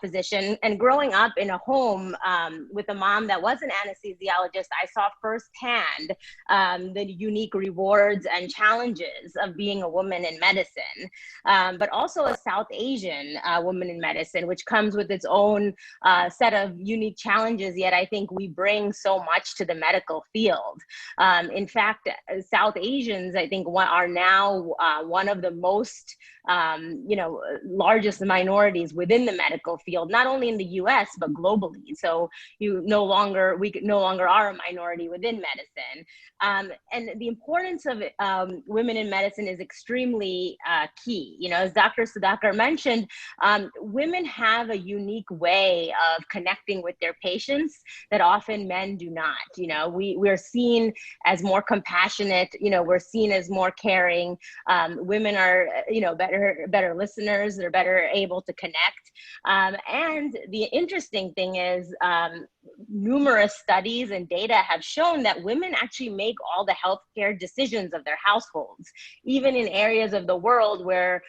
physician. And growing up in a home with a mom that was an anesthesiologist, I saw firsthand the unique rewards and challenges of being a woman in medicine, but also a South Asian woman in medicine, which comes with its own set of unique challenges, yet I think we bring so much to the medical field. In fact, South Asians, I think, are now one of the most largest minorities within the medical field, not only in the US, but globally. So we no longer are a minority within medicine. And the importance of women in medicine is extremely key. As Dr. Sudhakar mentioned, women have a unique way of connecting with their patients that often men do not. We're seen as more compassionate, we're seen as more caring. Women are, better listeners, they're better able to connect. And the interesting thing is, numerous studies and data have shown that women actually make all the healthcare decisions of their households, even in areas of the world where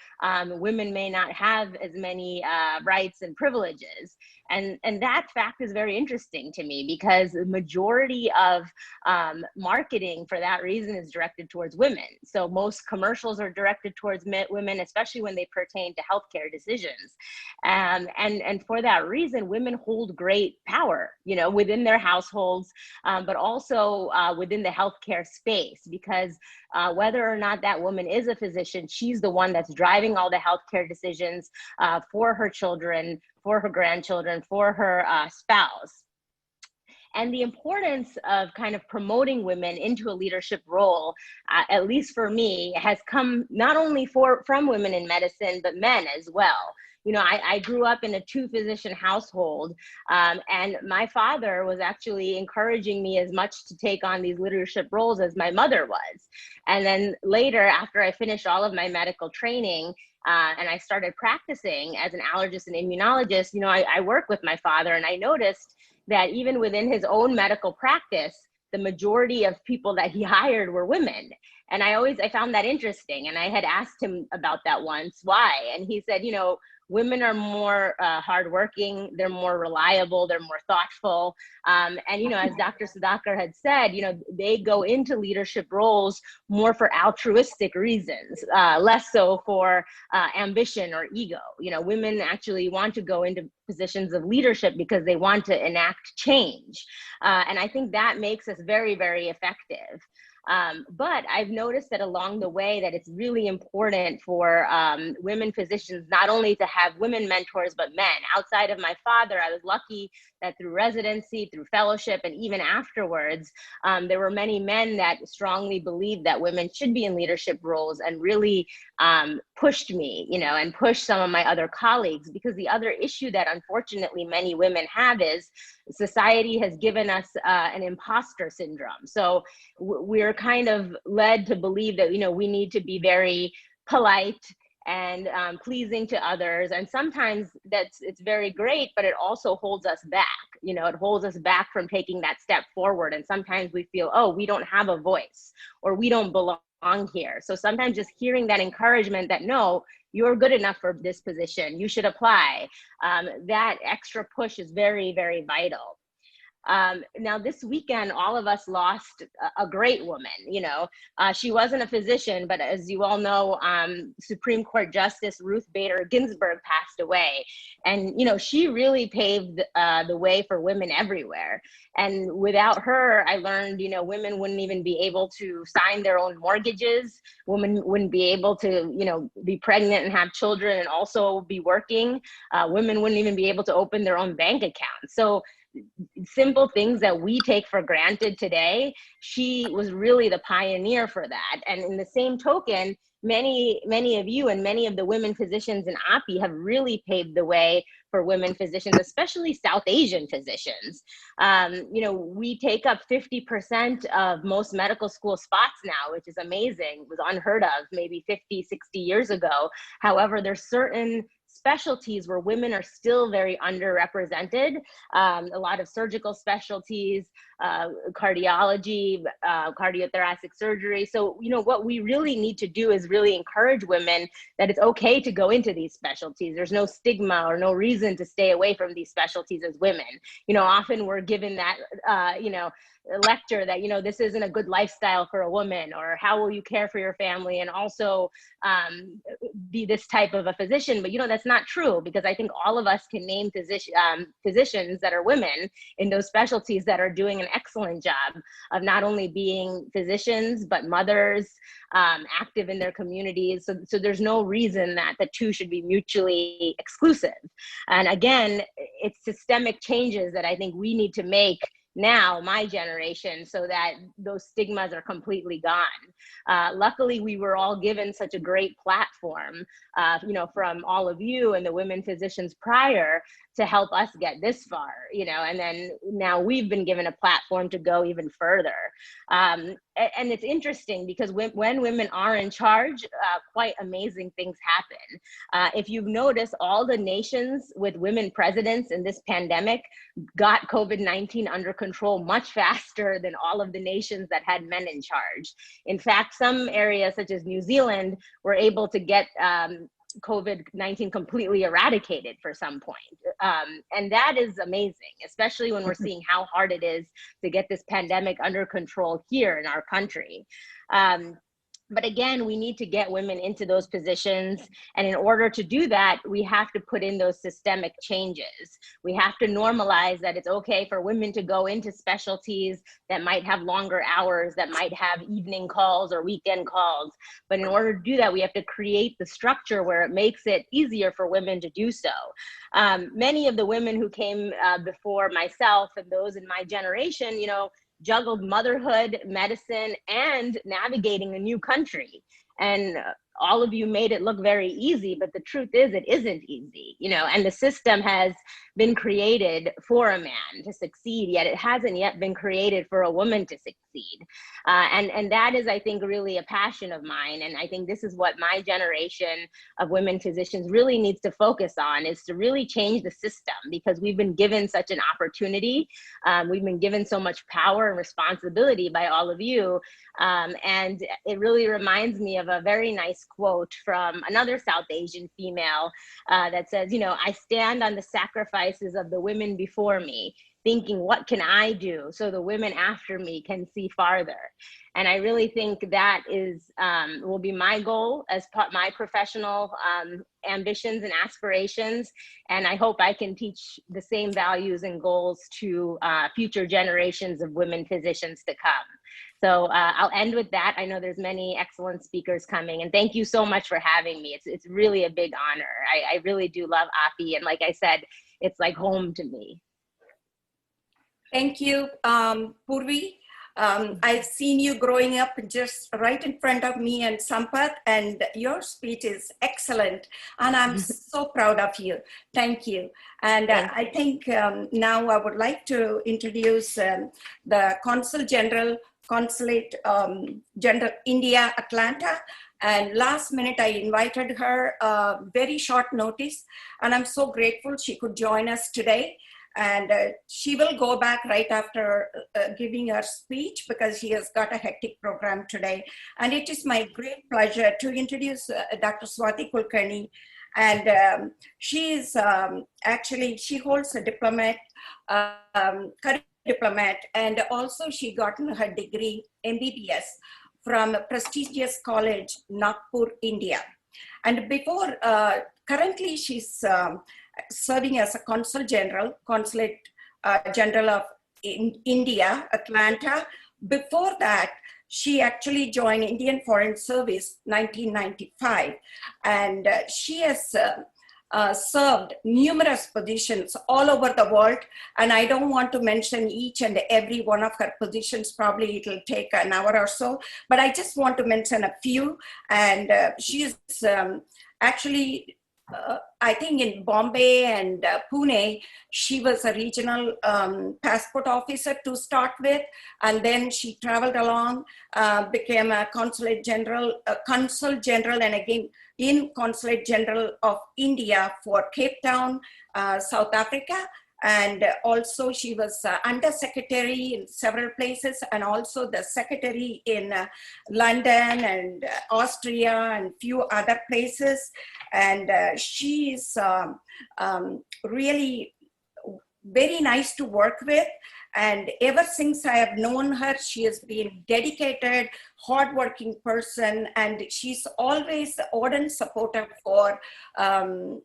women may not have as many rights and privileges. And that fact is very interesting to me, because the majority of marketing for that reason is directed towards women. So most commercials are directed towards women, especially when they pertain to healthcare decisions. And for that reason, women hold great power, within their households, but also within the healthcare space, because whether or not that woman is a physician, she's the one that's driving all the healthcare decisions for her children, for her grandchildren, for her spouse. And the importance of kind of promoting women into a leadership role, at least for me, has come not only from women in medicine, but men as well. I grew up in a 2-physician household, and my father was actually encouraging me as much to take on these leadership roles as my mother was. And then later, after I finished all of my medical training, and I started practicing as an allergist and immunologist, I worked with my father, and I noticed that even within his own medical practice, the majority of people that he hired were women. And I found that interesting. And I had asked him about that once, why? And he said, women are more hardworking, they're more reliable, they're more thoughtful. And, as Dr. Sudhakar had said, they go into leadership roles more for altruistic reasons, less so for ambition or ego. Women actually want to go into positions of leadership because they want to enact change. And I think that makes us very, very effective. But I've noticed that along the way that it's really important for women physicians not only to have women mentors, but men. Outside of my father, I was lucky that through residency, through fellowship, and even afterwards, there were many men that strongly believed that women should be in leadership roles, and really pushed me, and pushed some of my other colleagues. Because the other issue that unfortunately many women have is society has given us an imposter syndrome. So we're kind of led to believe that, we need to be very polite and pleasing to others. And sometimes it's very great, but it also holds us back. It holds us back from taking that step forward. And sometimes we feel, oh, we don't have a voice, or we don't belong here. So sometimes just hearing that encouragement that, no, you're good enough for this position, you should apply, that extra push is very, very vital. Now this weekend, all of us lost a great woman. She wasn't a physician, but as you all know, Supreme Court Justice Ruth Bader Ginsburg passed away. And, she really paved the way for women everywhere. And without her, I learned, women wouldn't even be able to sign their own mortgages. Women wouldn't be able to, be pregnant and have children and also be working. Women wouldn't even be able to open their own bank account. So simple things that we take for granted today, she was really the pioneer for that. And in the same token, many of you and many of the women physicians in API have really paved the way for women physicians, especially South Asian physicians. We take up 50% of most medical school spots now, which is amazing. It was unheard of maybe 50, 60 years ago. However, there's certain specialties where women are still very underrepresented, a lot of surgical specialties, cardiology, cardiothoracic surgery. So, you know, what we really need to do is really encourage women that it's okay to go into these specialties. There's no stigma or no reason to stay away from these specialties as women. You know, often we're given that, you know, lecture that, you know, this isn't a good lifestyle for a woman, or how will you care for your family and also be this type of a physician. But, you know, that's not true, because I think all of us can name physicians that are women in those specialties that are doing an excellent job of not only being physicians, but mothers, active in their communities. So there's no reason that the two should be mutually exclusive. And again, it's systemic changes that I think we need to make now, my generation, so that those stigmas are completely gone. Luckily, we were all given such a great platform, you know, from all of you and the women physicians prior to help us get this far, you know, and then now we've been given a platform to go even further. And it's interesting because when women are in charge, quite amazing things happen. If you've noticed, all the nations with women presidents in this pandemic got COVID-19 under control much faster than all of the nations that had men in charge. In fact, some areas such as New Zealand were able to get COVID-19 completely eradicated for some point. And that is amazing, especially when we're seeing how hard it is to get this pandemic under control here in our country. But again, we need to get women into those positions. And in order to do that, we have to put in those systemic changes. We have to normalize that it's okay for women to go into specialties that might have longer hours, that might have evening calls or weekend calls. But in order to do that, we have to create the structure where it makes it easier for women to do so. Many of the women who came before myself and those in my generation, you know, juggled motherhood, medicine, and navigating a new country. And all of you made it look very easy, but the truth is it isn't easy, you know, and the system has been created for a man to succeed, yet it hasn't yet been created for a woman to succeed. And that is, I think, really a passion of mine. And I think this is what my generation of women physicians really needs to focus on, is to really change the system, because we've been given such an opportunity. We've been given so much power and responsibility by all of you. And it really reminds me of a very nice quote from another South Asian female that says, you know, I stand on the sacrifices of the women before me, thinking, what can I do so the women after me can see farther? And I really think that is will be my goal as my professional ambitions and aspirations. And I hope I can teach the same values and goals to future generations of women physicians to come. So I'll end with that. I know there's many excellent speakers coming, and thank you so much for having me. It's really a big honor. I really do love AAPI, and like I said, it's like home to me. Thank you, Purvi. I've seen you growing up just right in front of me and Sampath, and your speech is excellent. And I'm so proud of you. Thank you. And I think now I would like to introduce the Consulate General India, Atlanta. And last minute, I invited her, very short notice. And I'm so grateful she could join us today. And she will go back right after giving her speech, because she has got a hectic program today. And it is my great pleasure to introduce Dr. Swati Kulkarni. And she is actually, she holds a diplomat, career diplomat, and also she gotten her degree MBBS from a prestigious college, Nagpur, India. And before, currently she's serving as a Consulate General of India, Atlanta. Before that, she actually joined Indian Foreign Service 1995. And she has served numerous positions all over the world. And I don't want to mention each and every one of her positions. Probably it'll take an hour or so, but I just want to mention a few. And she is actually I think in Bombay and Pune, she was a regional passport officer to start with, and then she traveled along, became a consul general, and again in Consulate General of India for Cape Town, South Africa. And also she was under secretary in several places, and also the secretary in London and Austria and few other places. And she is really very nice to work with. And ever since I have known her, she has been dedicated, hardworking person, and she's always the ardent supporter for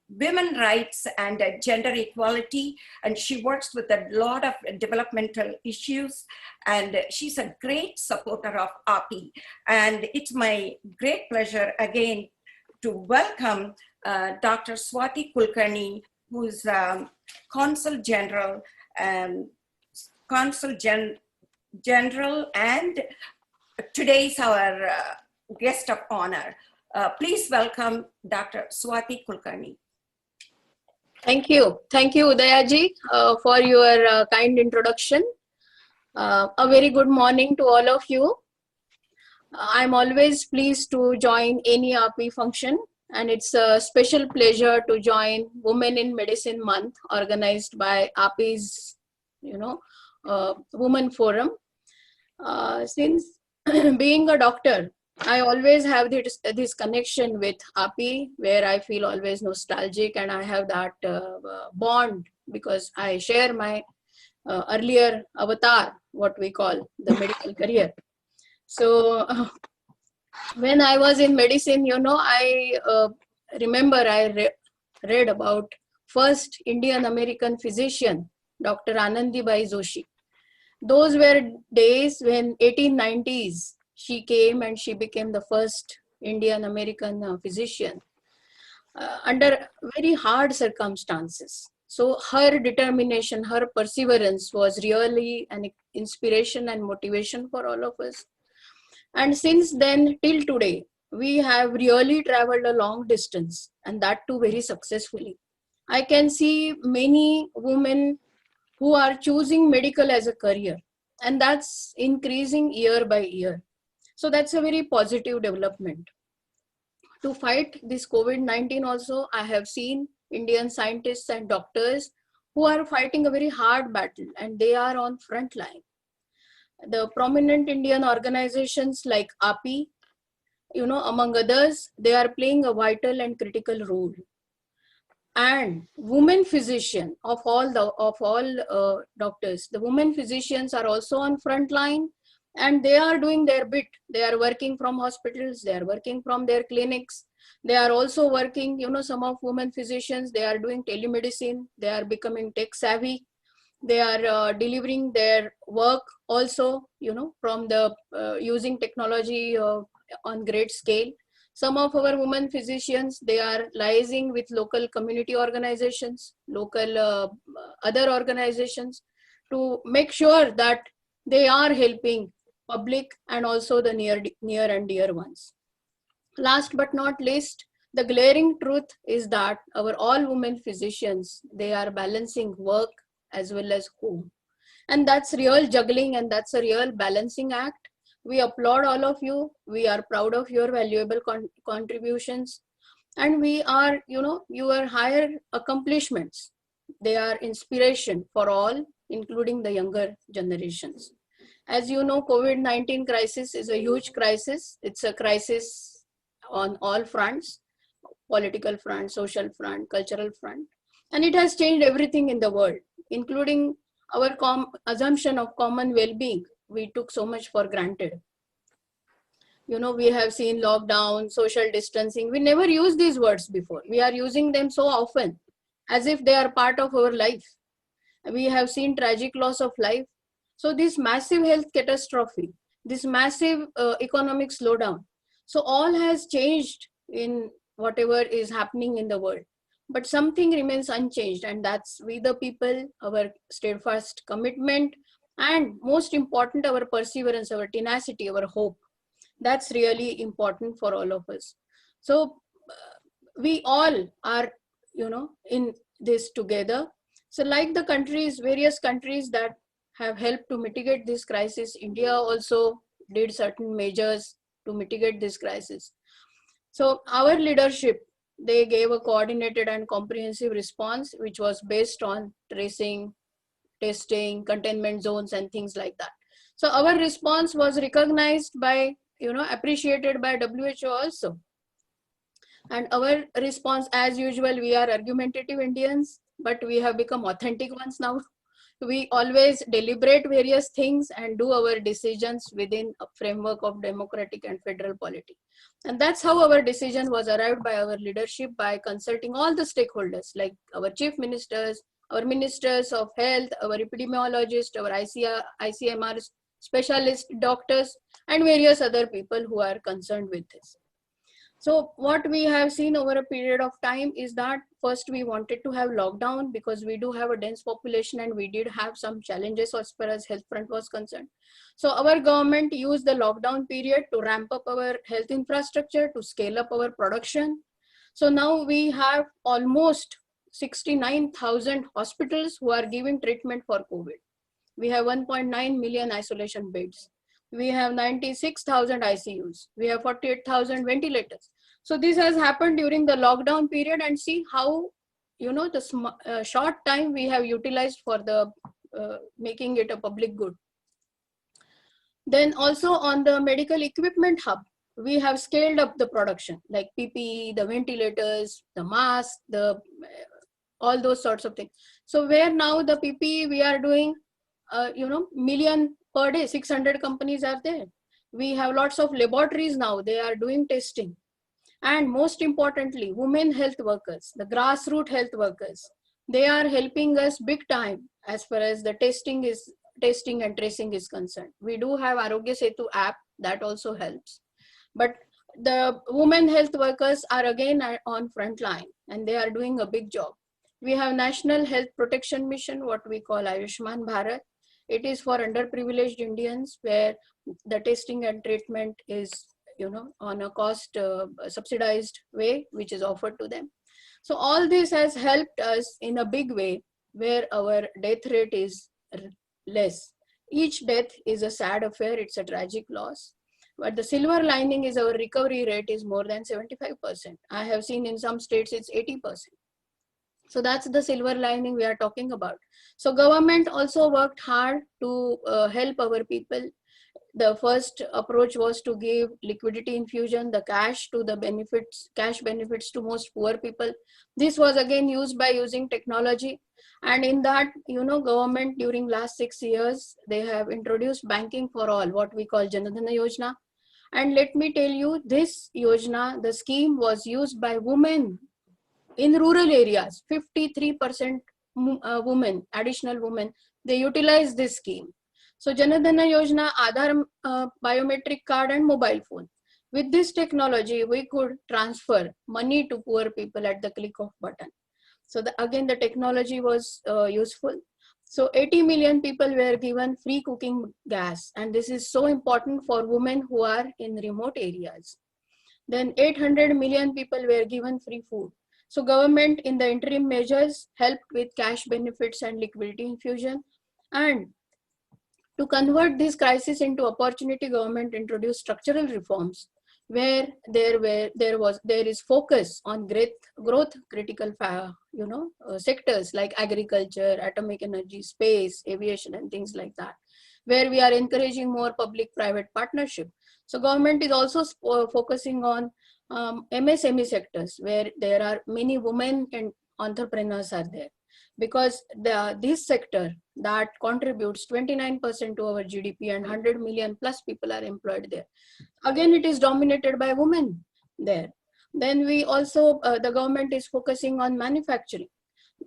women rights and gender equality. And she works with a lot of developmental issues, and she's a great supporter of API. And it's my great pleasure again to welcome Dr. Swati Kulkarni, who's Consul General and General, and today's our guest of honor. Please welcome Dr. Swati Kulkarni. Thank you, Udayaji, for your kind introduction. A very good morning to all of you. I'm always pleased to join any API function, and it's a special pleasure to join Women in Medicine Month organized by API's, Women Forum. Since being a doctor, I always have this connection with API, where I feel always nostalgic, and I have that bond because I share my earlier avatar, what we call the medical career. So when I was in medicine, I remember I read about first Indian American physician, Dr. Anandibai Joshi. Those were days when 1890s, she came and she became the first Indian American physician under very hard circumstances. So her determination, her perseverance was really an inspiration and motivation for all of us. And since then till today, we have really traveled a long distance, and that too very successfully. I can see many women who are choosing medical as a career, and that's increasing year by year. So that's a very positive development. To fight this COVID-19 also, I have seen Indian scientists and doctors who are fighting a very hard battle, and they are on front line. The prominent Indian organizations like API, among others, they are playing a vital and critical role. And women physicians of all doctors, the women physicians are also on front line, and they are doing their bit. They are working from hospitals, they are working from their clinics. They are also working, some of women physicians, they are doing telemedicine, they are becoming tech savvy. They are delivering their work also, from the using technology on great scale. Some of our women physicians, they are liaising with local community organizations, local other organizations, to make sure that they are helping public and also the near and dear ones. Last but not least, the glaring truth is that our all women physicians, they are balancing work as well as home. And that's real juggling, and that's a real balancing act. We applaud all of you. We are proud of your valuable contributions. And we are, your higher accomplishments. They are inspiration for all, including the younger generations. As you know, COVID-19 crisis is a huge crisis. It's a crisis on all fronts, political front, social front, cultural front. And it has changed everything in the world, including our assumption of common well-being. We took so much for granted. We have seen lockdown, social distancing. We never used these words before. We are using them so often as if they are part of our life. We have seen tragic loss of life. So this massive health catastrophe, this massive economic slowdown, so all has changed in whatever is happening in the world. But something remains unchanged, and that's we the people, our steadfast commitment, and most important, our perseverance, our tenacity, our hope. That's really important for all of us. So we all are, in this together. So like the countries, various countries that have helped to mitigate this crisis, India also did certain measures to mitigate this crisis. So our leadership, they gave a coordinated and comprehensive response, which was based on tracing, testing, containment zones, and things like that. So our response was recognized by, appreciated by WHO also. And our response, as usual, we are argumentative Indians, but we have become authentic ones now. We always deliberate various things and do our decisions within a framework of democratic and federal polity. And that's how our decision was arrived by our leadership, by consulting all the stakeholders, like our chief ministers, our ministers of health, our epidemiologists, our ICMR specialist doctors, and various other people who are concerned with this. So what we have seen over a period of time is that first we wanted to have lockdown because we do have a dense population and we did have some challenges as far as health front was concerned. So our government used the lockdown period to ramp up our health infrastructure, to scale up our production. So now we have almost 69,000 hospitals who are giving treatment for COVID. We have 1.9 million isolation beds. We have 96,000 ICUs. We have 48,000 ventilators. So this has happened during the lockdown period, and see how, the short time we have utilized for the making it a public good. Then also on the medical equipment hub, we have scaled up the production, like PPE, the ventilators, the masks, all those sorts of things. So where now the PPE we are doing, million per day, 600 companies are there. We have lots of laboratories now, they are doing testing. And most importantly, women health workers, the grassroots health workers, they are helping us big time as far as the testing and tracing is concerned. We do have Arogya Setu app that also helps. But the women health workers are again on front line and they are doing a big job. We have National Health Protection Mission, what we call Ayushman Bharat. It is for underprivileged Indians where the testing and treatment is, on a cost subsidized way, which is offered to them. So all this has helped us in a big way where our death rate is less. Each death is a sad affair, it's a tragic loss. But the silver lining is our recovery rate is more than 75%. I have seen in some states it's 80%. So that's the silver lining we are talking about. So government also worked hard to help our people. The first approach was to give liquidity infusion, the cash benefits to most poor people. This was again used by using technology. And in that, government during last 6 years, they have introduced banking for all, what we call Jan Dhan Yojana. And let me tell you, this Yojana, the scheme was used by women in rural areas. 53% women, additional women, they utilize this scheme. So Jan Dhan Yojana, Aadhaar biometric card and mobile phone. With this technology, we could transfer money to poor people at the click of button. So again, the technology was useful. So 80 million people were given free cooking gas. And this is so important for women who are in remote areas. Then 800 million people were given free food. So government in the interim measures helped with cash benefits and liquidity infusion. And to convert this crisis into opportunity, government introduced structural reforms where there is focus on growth critical sectors like agriculture, atomic energy, space, aviation, and things like that, where we are encouraging more public-private partnership. So government is also focusing on MSME sectors where there are many women and entrepreneurs are there, because this sector that contributes 29% to our GDP and 100 million plus people are employed there. Again, it is dominated by women there. Then we also, the government is focusing on manufacturing.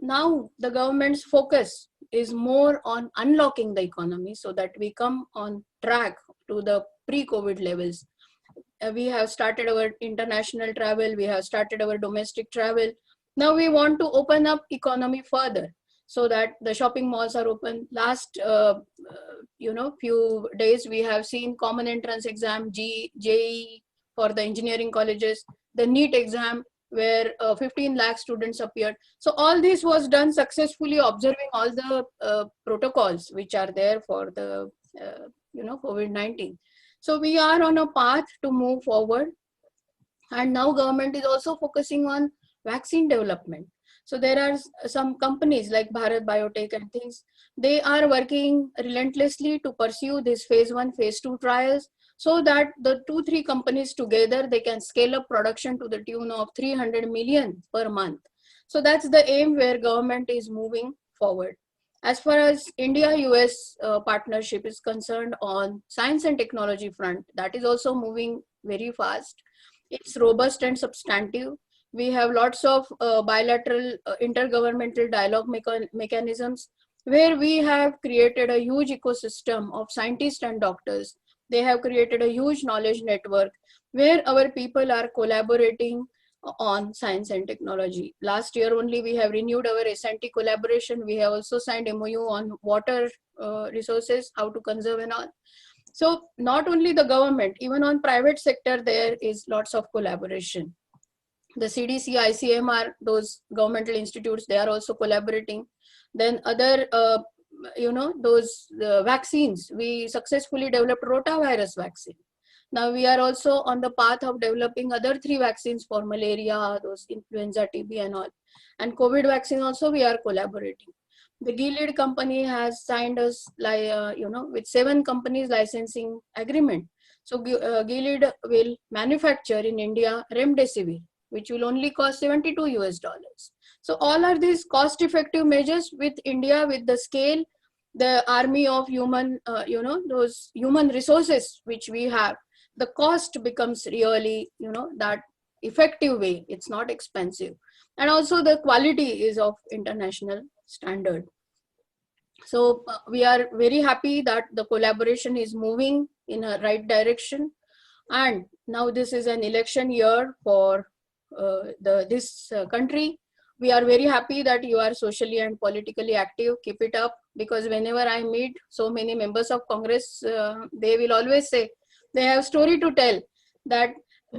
Now the government's focus is more on unlocking the economy so that we come on track to the pre-COVID levels. We have started our international travel, we have started our domestic travel. Now we want to open up economy further so that the shopping malls are open. Last few days we have seen common entrance exam, JEE for the engineering colleges, the NEET exam, where 15 lakh students appeared. So all this was done successfully, observing all the protocols which are there for the COVID-19. So we are on a path to move forward, and now government is also focusing on vaccine development. So there are some companies like Bharat Biotech and things, they are working relentlessly to pursue this phase 1, phase 2 trials, so that the 2-3 companies together, they can scale up production to the tune of 300 million per month. So that's the aim where government is moving forward. As far as India-US partnership is concerned on science and technology front, that is also moving very fast. It's robust and substantive. We have lots of bilateral intergovernmental dialogue mechanisms where we have created a huge ecosystem of scientists and doctors. They have created a huge knowledge network where our people are collaborating on science and technology. Last year only we have renewed our S&T collaboration. We have also signed MOU on water resources, how to conserve and all. So not only the government, even on private sector, there is lots of collaboration. The CDC, ICMR, those governmental institutes, they are also collaborating. Then other, those vaccines, we successfully developed rotavirus vaccine. Now we are also on the path of developing other 3 vaccines for malaria, those influenza, TB and all. And COVID vaccine also we are collaborating. The Gilead company has signed us, with 7 companies licensing agreement. So Gilead will manufacture in India Remdesivir, which will only cost $72. So all are these cost-effective measures with India, with the scale, the army of human, those human resources which we have. The cost becomes really, that effective way. It's not expensive. And also the quality is of international standard. So we are very happy that the collaboration is moving in a right direction. And now this is an election year for this country. We are very happy that you are socially and politically active. Keep it up, because whenever I meet so many members of Congress, they will always say they have story to tell that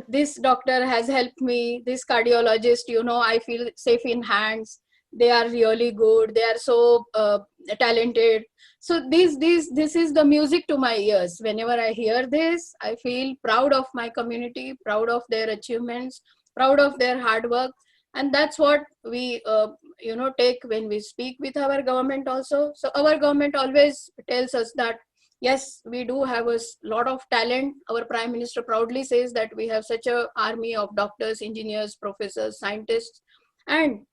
this doctor has helped me, this cardiologist, I feel safe in hands. They are really good. They are so talented. So this is the music to my ears. Whenever I hear this, I feel proud of my community, proud of their achievements, proud of their hard work. And that's what we, take when we speak with our government also. So our government always tells us that, yes, we do have a lot of talent. Our Prime Minister proudly says that we have such an army of doctors, engineers, professors, scientists, and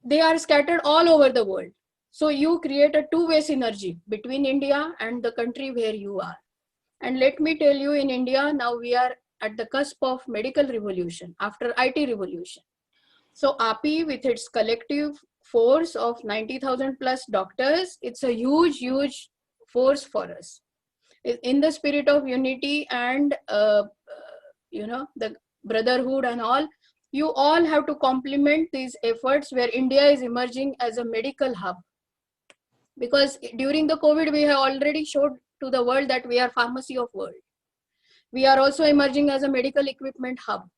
they are scattered all over the world. So you create a two-way synergy between India and the country where you are. And let me tell you, in India, now we are at the cusp of medical revolution after IT revolution. So API, with its collective force of 90,000 plus doctors, it's a huge, huge force for us. In the spirit of unity and, the brotherhood and all, you all have to complement these efforts where India is emerging as a medical hub. Because during the COVID, we have already showed to the world that we are pharmacy of world. We are also emerging as a medical equipment hub.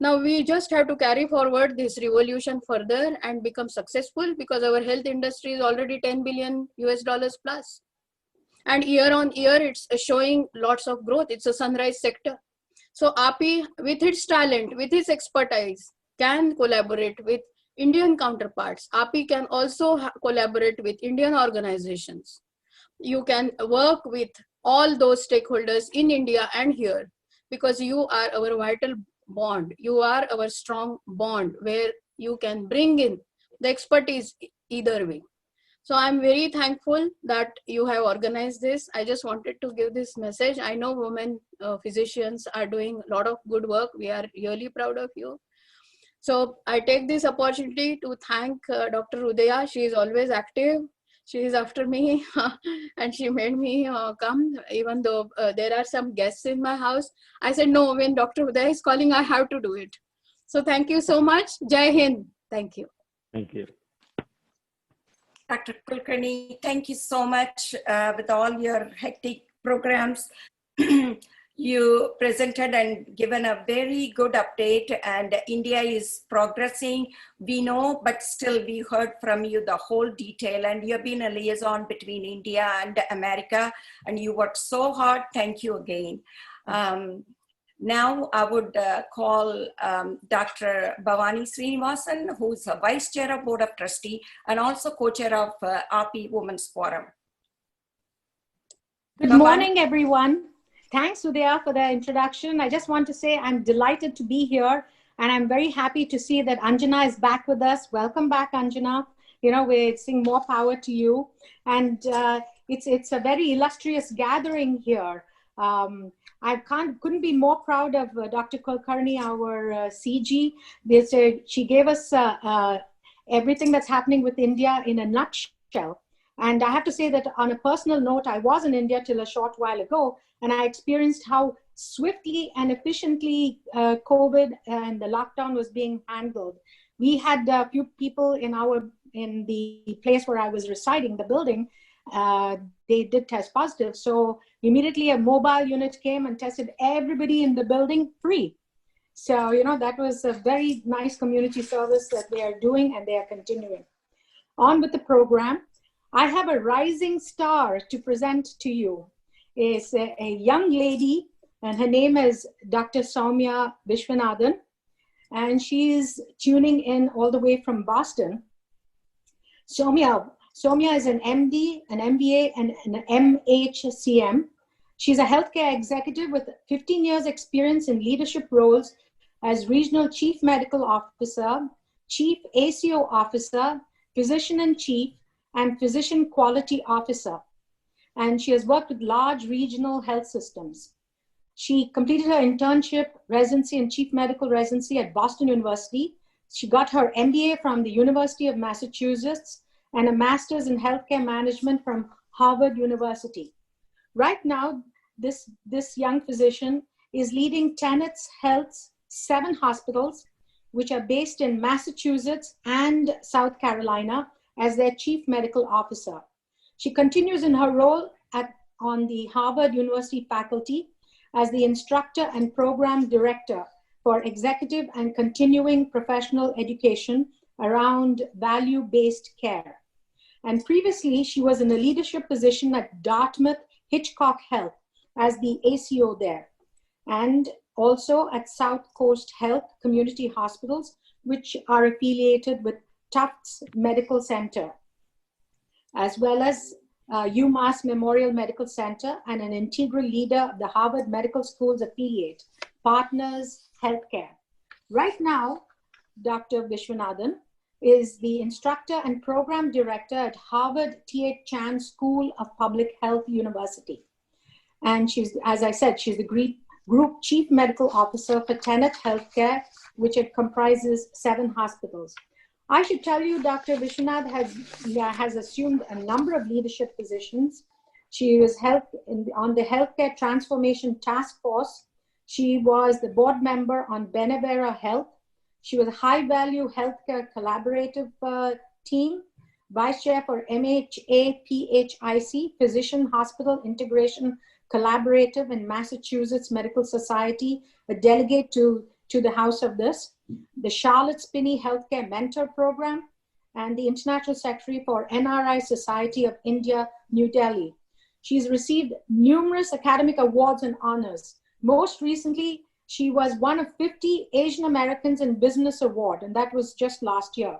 Now we just have to carry forward this revolution further and become successful, because our health industry is already $10 billion plus. And year on year, it's showing lots of growth. It's a sunrise sector. So API, with its talent, with its expertise, can collaborate with Indian counterparts. API can also collaborate with Indian organizations. You can work with all those stakeholders in India and here, because you are our vital bond. You are our strong bond where you can bring in the expertise either way. So I'm very thankful that you have organized this. I just wanted to give this message. I know women physicians are doing a lot of good work. We are really proud of you. So I take this opportunity to thank Dr. Udaya. She is always active. She is after me and she made me come, even though there are some guests in my house. I said, no, when Dr. Udaya is calling, I have to do it. So thank you so much. Jai Hind. Thank you. Thank you. Dr. Kulkarni, thank you so much with all your hectic programs. You presented and given a very good update, and India is progressing. We know, but still we heard from you the whole detail, and you've been a liaison between India and America, and you worked so hard. Thank you again. Now I would call Dr. Bhavani Srinivasan, who's a Vice Chair of Board of Trustee and also Co-Chair of API Women's Forum. Good morning, everyone. Thanks, Udaya, for the introduction. I just want to say I'm delighted to be here, and I'm very happy to see that Anjana is back with us. Welcome back, Anjana. You know, we're saying more power to you. And it's a very illustrious gathering here. I couldn't be more proud of Dr. Kulkarni, our CG. She gave us everything that's happening with India in a nutshell. And I have to say that on a personal note, I was in India till a short while ago, and I experienced how swiftly and efficiently COVID and the lockdown was being handled. We had a few people in the place where I was residing, the building, they did test positive. So immediately a mobile unit came and tested everybody in the building free. So, you know, that was a very nice community service that they are doing, and they are continuing. On with the program. I have a rising star to present to you. It's a young lady, and her name is Dr. Soumya Vishwanathan, and she's tuning in all the way from Boston. Soumya is an MD, an MBA, and an MHCM. She's a healthcare executive with 15 years experience in leadership roles as Regional Chief Medical Officer, Chief ACO Officer, Physician-in-Chief, and Physician Quality Officer. And she has worked with large regional health systems. She completed her internship, residency, and chief medical residency at Boston University. She got her MBA from the University of Massachusetts and a master's in healthcare management from Harvard University. Right now, this young physician is leading Tenet's Health's 7 hospitals, which are based in Massachusetts and South Carolina, as their chief medical officer. She continues in her role on the Harvard University faculty as the instructor and program director for executive and continuing professional education around value-based care. And previously, she was in a leadership position at Dartmouth Hitchcock Health as the ACO there, and also at South Coast Health Community Hospitals, which are affiliated with Tufts Medical Center, as well as UMass Memorial Medical Center, and an integral leader of the Harvard Medical School's affiliate, Partners Healthcare. Right now, Dr. Vishwanathan is the instructor and program director at Harvard T.H. Chan School of Public Health University. And she's, as I said, she's the Group Chief Medical Officer for Tenet Healthcare, which it comprises 7 hospitals. I should tell you, Dr. Vishwanath has assumed a number of leadership positions. She was on the Healthcare Transformation Task Force. She was the board member on Benevera Health. She was a high-value healthcare collaborative team, vice chair for MHA-PHIC, Physician Hospital Integration Collaborative in Massachusetts Medical Society, a delegate to the House of this, the Charlotte Spinney Healthcare Mentor Program, and the International Secretary for NRI Society of India, New Delhi. She's received numerous academic awards and honors. Most recently, she was one of 50 Asian Americans in Business Award, and that was just last year.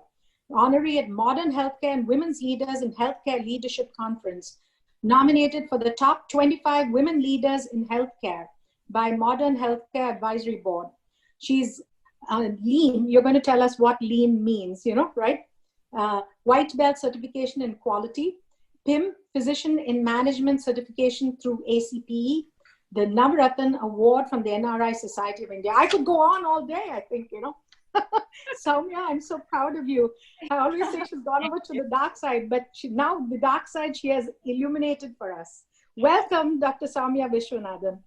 Honoree at Modern Healthcare and Women's Leaders in Healthcare Leadership Conference, nominated for the top 25 women leaders in healthcare by Modern Healthcare Advisory Board. She's lean. You're going to tell us what lean means, you know, right? White belt certification in quality, PIM, Physician in Management certification through ACPE, the Navaratna Award from the NRI Society of India. I could go on all day, I think, you know. Soumya, I'm so proud of you. I always say she's gone over to the dark side, but now the dark side she has illuminated for us. Welcome, Dr. Soumya Vishwanathan.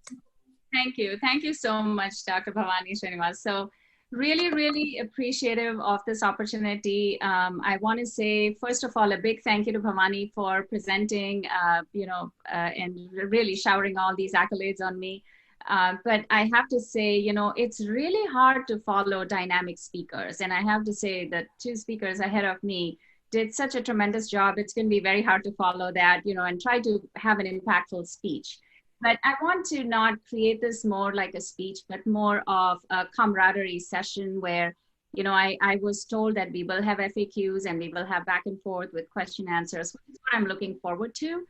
Thank you. Thank you so much, Dr. Bhavani Srinivas. So really, really appreciative of this opportunity. I want to say, first of all, a big thank you to Bhavani for presenting, and really showering all these accolades on me. But I have to say, you know, it's really hard to follow dynamic speakers. And I have to say that 2 speakers ahead of me did such a tremendous job. It's going to be very hard to follow that, you know, and try to have an impactful speech. But I want to not create this more like a speech, but more of a camaraderie session where, you know, I was told that we will have FAQs and we will have back and forth with question answers, which is what I'm looking forward to.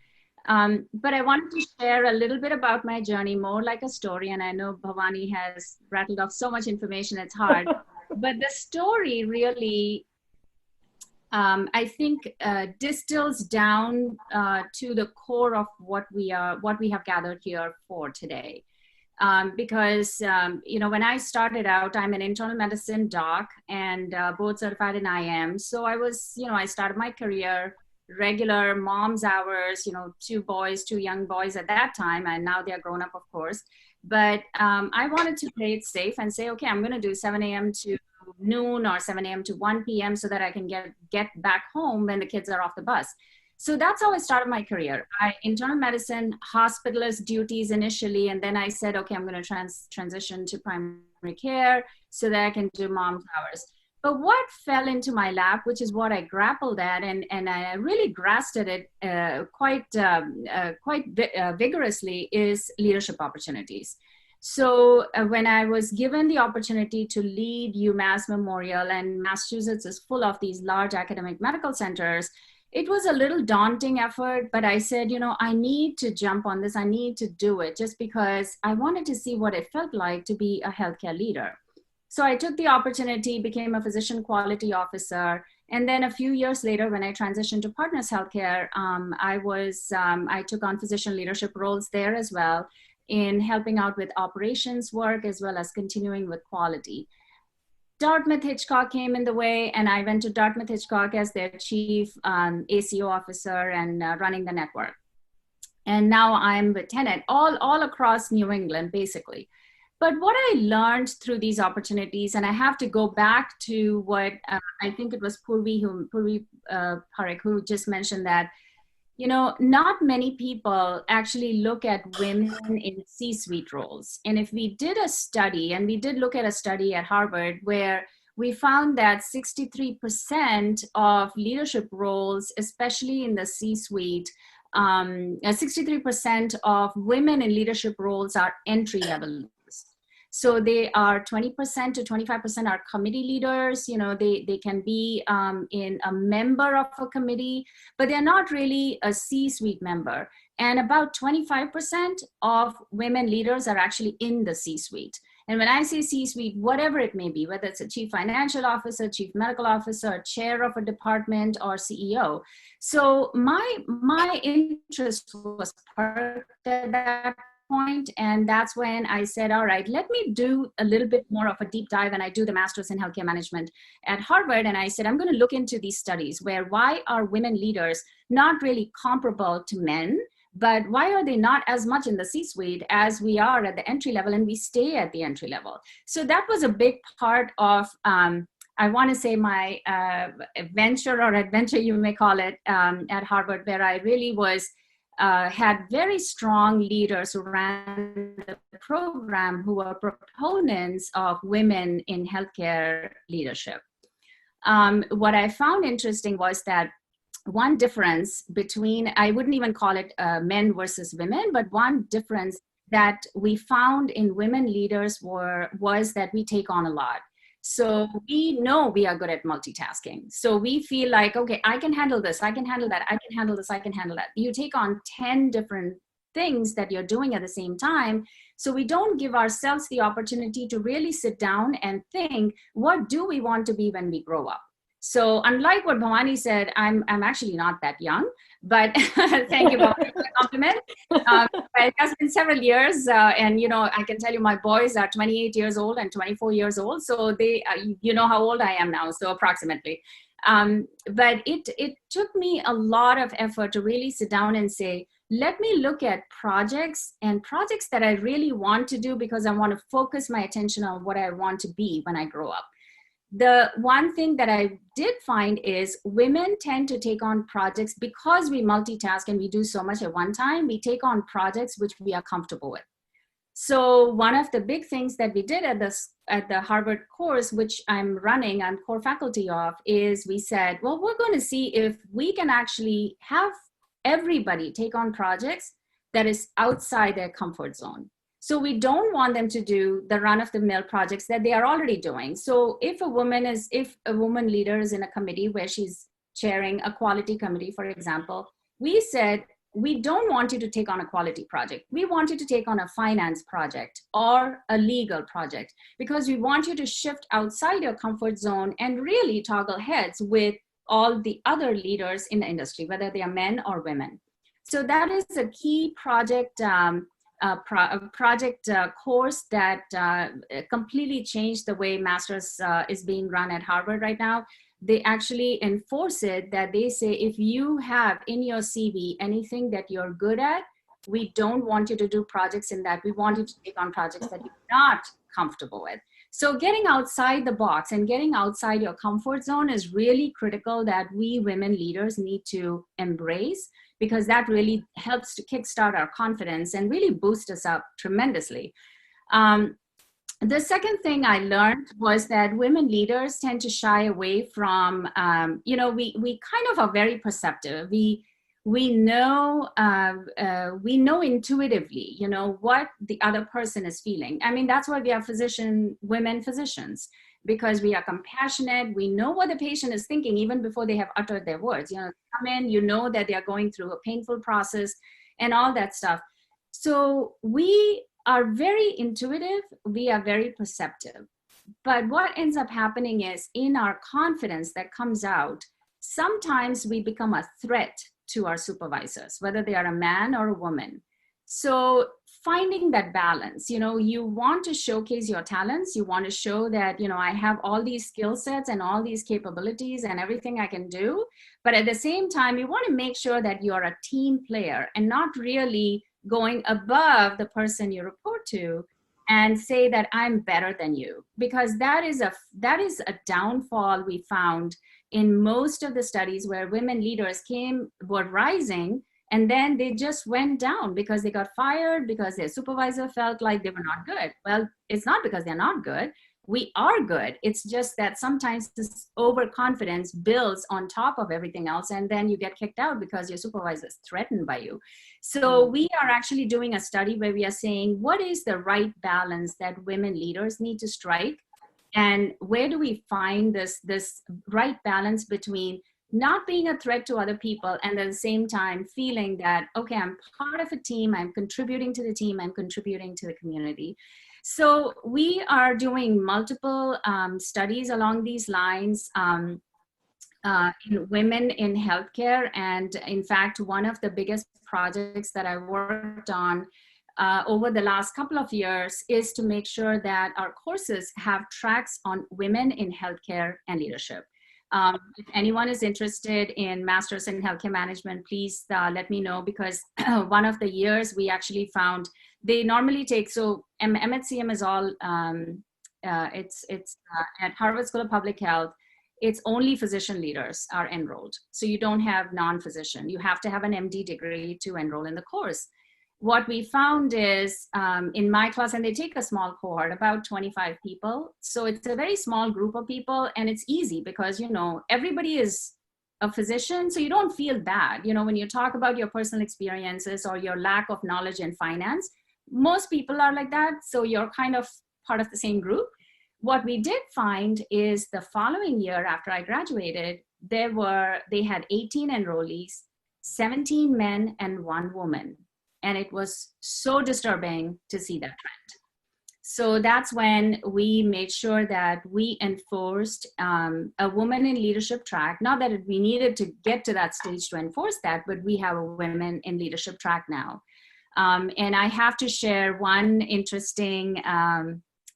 But I wanted to share a little bit about my journey, more like a story. And I know Bhavani has rattled off so much information, it's hard. But the story really, I think, distills down to the core of what we have gathered here for today. Because, you know, when I started out, I'm an internal medicine doc and board certified in IM. So I was, you know, I started my career regular mom's hours, you know, 2 young boys at that time, and now they're grown up, of course. But I wanted to play it safe and say, okay, I'm going to do 7 a.m. to noon or 7 a.m. to 1 p.m. so that I can get back home when the kids are off the bus. So that's how I started my career. Internal medicine, hospitalist duties initially, and then I said, okay, I'm going to transition to primary care so that I can do mom's hours. But what fell into my lap, which is what I grappled at, and I really grasped at it quite vigorously, is leadership opportunities. So when I was given the opportunity to lead UMass Memorial, and Massachusetts is full of these large academic medical centers, it was a little daunting effort, but I said, you know, I need to jump on this. I need to do it just because I wanted to see what it felt like to be a healthcare leader. So I took the opportunity, became a physician quality officer. And then a few years later, when I transitioned to Partners Healthcare, I took on physician leadership roles there as well in helping out with operations work as well as continuing with quality. Dartmouth-Hitchcock came in the way, and I went to Dartmouth-Hitchcock as their chief ACO officer and running the network. And now I'm with Tenet, all across New England, basically. But what I learned through these opportunities, and I have to go back to what I think it was Purvi Parekh who just mentioned that, you know, not many people actually look at women in C-suite roles. And if we did a study, and we did look at a study at Harvard where we found that 63% of leadership roles, especially in the C-suite, 63% of women in leadership roles are entry-level. So they are 20% to 25% are committee leaders. You know, they can be in a member of a committee, but they're not really a C-suite member. And about 25% of women leaders are actually in the C-suite. And when I say C-suite, whatever it may be, whether it's a chief financial officer, chief medical officer, chair of a department, or CEO. So my interest was parked at that point, and that's when I said, all right, let me do a little bit more of a deep dive. And I do the master's in healthcare management at Harvard, and I said, I'm going to look into these studies where why are women leaders not really comparable to men, but why are they not as much in the C-suite as we are at the entry level, and we stay at the entry level. So that was a big part of I want to say my adventure, you may call it, at Harvard, where I really was had very strong leaders who ran the program who were proponents of women in healthcare leadership. What I found interesting was that one difference between, I wouldn't even call it men versus women, but one difference that we found in women leaders was that we take on a lot. So we know we are good at multitasking. So we feel like, okay, I can handle this, I can handle that, I can handle this, I can handle that. You take on 10 different things that you're doing at the same time. So we don't give ourselves the opportunity to really sit down and think, what do we want to be when we grow up? So unlike what Bhavani said, I'm actually not that young, but thank you for the compliment. It has been several years, and you know, I can tell you my boys are 28 years old and 24 years old, so they, you know how old I am now, so approximately. But it took me a lot of effort to really sit down and say, let me look at projects that I really want to do because I want to focus my attention on what I want to be when I grow up. The one thing that I did find is women tend to take on projects because we multitask and we do so much at one time. We take on projects which we are comfortable with. So one of the big things that we did at the Harvard course, which I'm running, I'm core faculty of, is we said, well, we're going to see if we can actually have everybody take on projects that is outside their comfort zone. So we don't want them to do the run-of-the-mill projects that they are already doing. So if a woman leader is in a committee where she's chairing a quality committee, for example, we said, we don't want you to take on a quality project. We want you to take on a finance project or a legal project, because we want you to shift outside your comfort zone and really toggle heads with all the other leaders in the industry, whether they are men or women. So that is a key project course that completely changed the way Masters is being run at Harvard right now. They actually enforce it, that they say, if you have in your CV anything that you're good at, we don't want you to do projects in that. We want you to take on projects that you're not comfortable with. So getting outside the box and getting outside your comfort zone is really critical, that we women leaders need to embrace, because that really helps to kickstart our confidence and really boost us up tremendously. The second thing I learned was that women leaders tend to shy away from, we kind of are very perceptive. We know intuitively, what the other person is feeling. I mean, that's why we have women physicians, because we are compassionate. We know what the patient is thinking even before they have uttered their words. Come in, that they are going through a painful process and all that stuff. So we are very intuitive, we are very perceptive. But what ends up happening is, in our confidence that comes out, sometimes we become a threat to our supervisors, whether they are a man or a woman. So finding that balance, you want to showcase your talents, you want to show that, I have all these skill sets and all these capabilities and everything I can do. But at the same time, you want to make sure that you're a team player and not really going above the person you report to and say that I'm better than you, because that is a downfall we found in most of the studies where women leaders were rising, and then they just went down because they got fired because their supervisor felt like they were not good. Well, it's not because they're not good. We are good. It's just that sometimes this overconfidence builds on top of everything else, and then you get kicked out because your supervisor is threatened by you. So we are actually doing a study where we are saying, what is the right balance that women leaders need to strike? And where do we find this right balance between not being a threat to other people and at the same time feeling that, okay, I'm part of a team, I'm contributing to the team, I'm contributing to the community. So we are doing multiple studies along these lines in women in healthcare. And in fact, one of the biggest projects that I worked on over the last couple of years is to make sure that our courses have tracks on women in healthcare and leadership. If anyone is interested in Masters in Healthcare Management, please let me know, because one of the years we actually found they normally take, so MHCM is all, it's at Harvard School of Public Health, it's only physician leaders are enrolled. So you don't have non-physician. You have to have an MD degree to enroll in the course. What we found is in my class, and they take a small cohort, about 25 people. So it's a very small group of people, and it's easy because, everybody is a physician, so you don't feel bad. When you talk about your personal experiences or your lack of knowledge in finance, most people are like that. So you're kind of part of the same group. What we did find is the following year after I graduated, they had 18 enrollees, 17 men and 1 woman. And it was so disturbing to see that trend. So that's when we made sure that we enforced a woman in leadership track. Not that we needed to get to that stage to enforce that, but we have a women in leadership track now. And I have to share one interesting,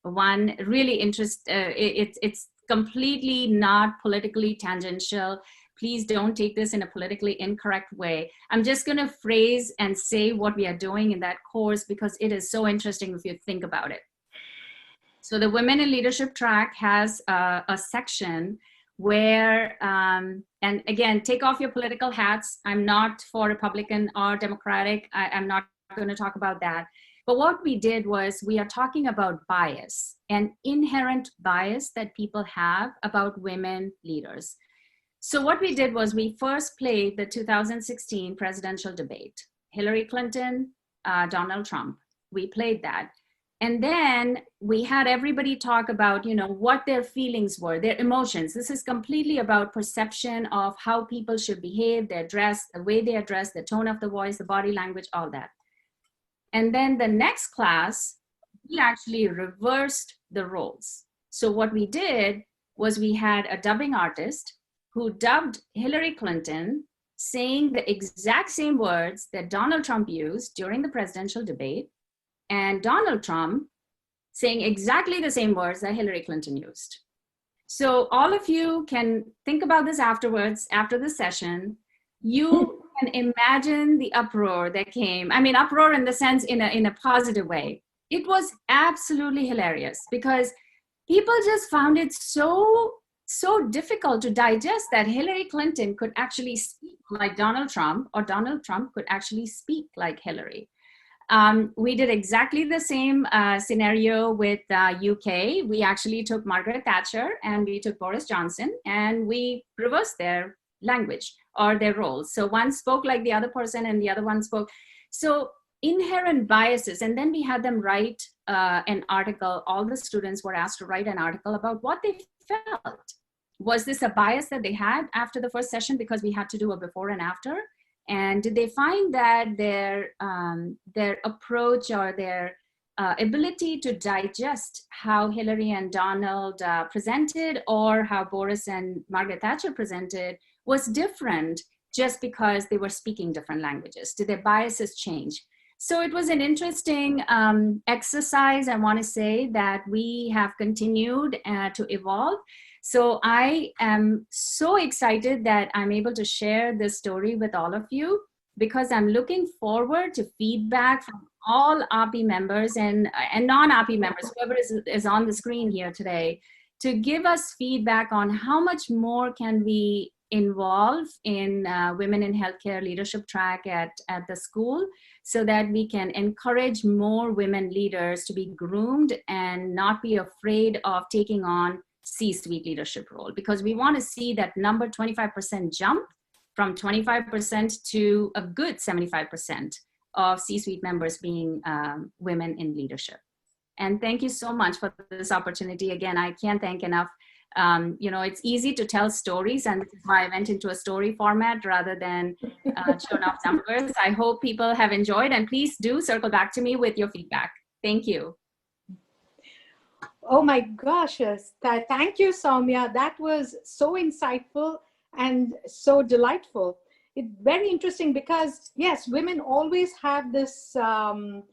it's completely not politically tangential. Please don't take this in a politically incorrect way. I'm just going to phrase and say what we are doing in that course because it is so interesting if you think about it. So the Women in Leadership track has a section where, and again, take off your political hats. I'm not for Republican or Democratic. I'm not going to talk about that. But what we did was we are talking about bias, an inherent bias that people have about women leaders. So what we did was we first played the 2016 presidential debate, Hillary Clinton, Donald Trump. We played that. And then we had everybody talk about, you know, what their feelings were, their emotions. This is completely about perception of how people should behave, their dress, the way they are dressed, the tone of the voice, the body language, all that. And then the next class, we actually reversed the roles. So what we did was we had a dubbing artist who dubbed Hillary Clinton saying the exact same words that Donald Trump used during the presidential debate, and Donald Trump saying exactly the same words that Hillary Clinton used. So all of you can think about this afterwards, after the session. You can imagine the uproar that came. I mean, uproar in the sense, in a positive way. It was absolutely hilarious because people just found it so difficult to digest that Hillary Clinton could actually speak like Donald Trump, or Donald Trump could actually speak like Hillary. We did exactly the same scenario with UK. We actually took Margaret Thatcher and we took Boris Johnson, and we reversed their language or their roles. So one spoke like the other person and the other one spoke. So inherent biases. And then we had them write an article. All the students were asked to write an article about what they felt. Was this a bias that they had after the first session because we had to do a before and after? And did they find that their approach or their ability to digest how Hillary and Donald presented, or how Boris and Margaret Thatcher presented, was different just because they were speaking different languages? Did their biases change? So it was an interesting exercise. I want to say that we have continued to evolve. So I am so excited that I'm able to share this story with all of you, because I'm looking forward to feedback from all API members and non-API members, whoever is on the screen here today, to give us feedback on how much more can we involve in Women in Healthcare leadership track at the school, so that we can encourage more women leaders to be groomed and not be afraid of taking on C-suite leadership role, because we want to see that number 25% jump from 25% to a good 75% of C-suite members being women in leadership. And thank you so much for this opportunity. Again, I can't thank enough. You know, it's easy to tell stories, and this is why I went into a story format rather than showing off numbers. I hope people have enjoyed, and please do circle back to me with your feedback. Thank you. Oh my gosh, yes. Thank you, Soumya. That was so insightful and so delightful. It's very interesting because, yes, women always have this, you know,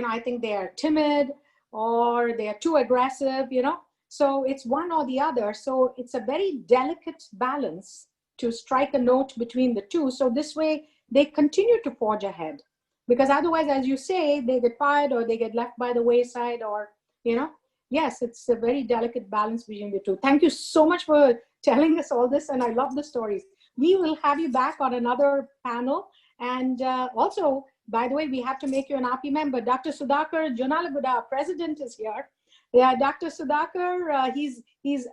I think they are timid or they are too aggressive, you know. So it's one or the other. So it's a very delicate balance to strike a note between the two. So this way they continue to forge ahead, because otherwise, as you say, they get fired or they get left by the wayside, or, you know, yes, it's a very delicate balance between the two. Thank you so much for telling us all this. And I love the stories. We will have you back on another panel. And also, by the way, we have to make you an API member. Dr. Sudhakar Jonalagooda, our president, is here. Yeah, Dr. Sudhakar, he's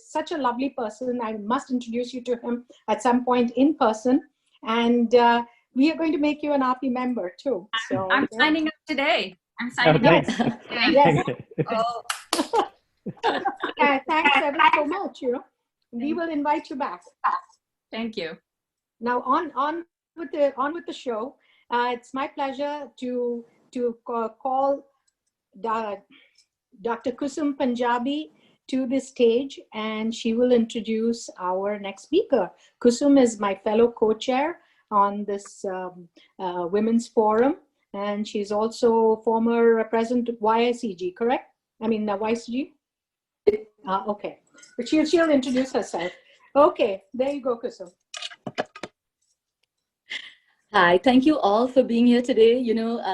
such a lovely person. I must introduce you to him at some point in person. And we are going to make you an API member too. So I'm signing up today. I'm signing up. Yes. Oh, Thanks ever so much. You know, we will invite you back. Thank you. Now on with the show. It's my pleasure to call Dr. Kusum Punjabi to the stage, and she will introduce our next speaker. Kusum is my fellow co-chair on this Women's Forum, and she's also former president of YICG, correct? I mean, YCG? Okay, but she'll introduce herself. Okay, there you go, Kusum. Hi, thank you all for being here today.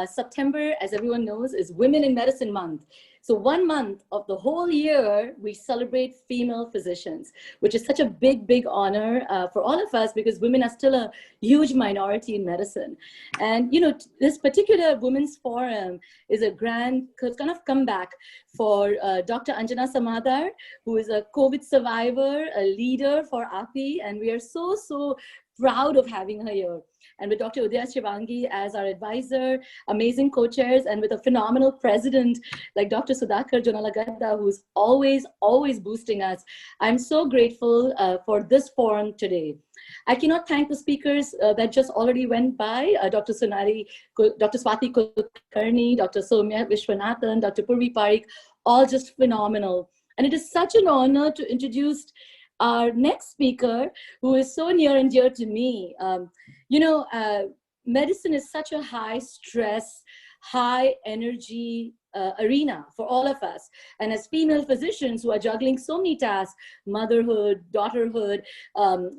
September, as everyone knows, is Women in Medicine Month. So 1 month of the whole year, we celebrate female physicians, which is such a big, big honor for all of us because women are still a huge minority in medicine. And, this particular Women's Forum is a grand kind of comeback for Dr. Anjana Samadar, who is a COVID survivor, a leader for API, and we are so, so proud of having her here. And with Dr. Udaya Shivangi as our advisor, amazing co-chairs, and with a phenomenal president like Dr. Sudhakar Jonalagada, who's always, always boosting us. I'm so grateful for this forum today. I cannot thank the speakers that just already went by, Dr. Swati Kulkarni, Dr. Soumya Vishwanathan, Dr. Purvi Parikh, all just phenomenal. And it is such an honor to introduce our next speaker, who is so near and dear to me. Medicine is such a high stress, high energy arena for all of us. And as female physicians who are juggling so many tasks, motherhood, daughterhood,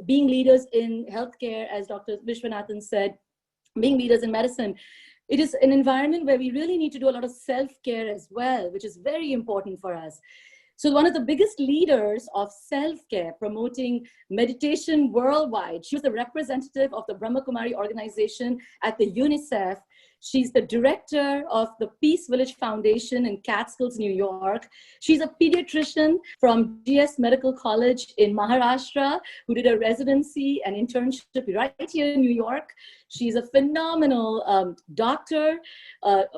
being leaders in healthcare, as Dr. Vishwanathan said, being leaders in medicine, it is an environment where we really need to do a lot of self-care as well, which is very important for us. So one of the biggest leaders of self-care, promoting meditation worldwide, she was the representative of the Brahma Kumari organization at the UNICEF. She's the director of the Peace Village Foundation in Catskills, New York. She's a pediatrician from GS Medical College in Maharashtra, who did a residency and internship right here in New York. She's a phenomenal doctor.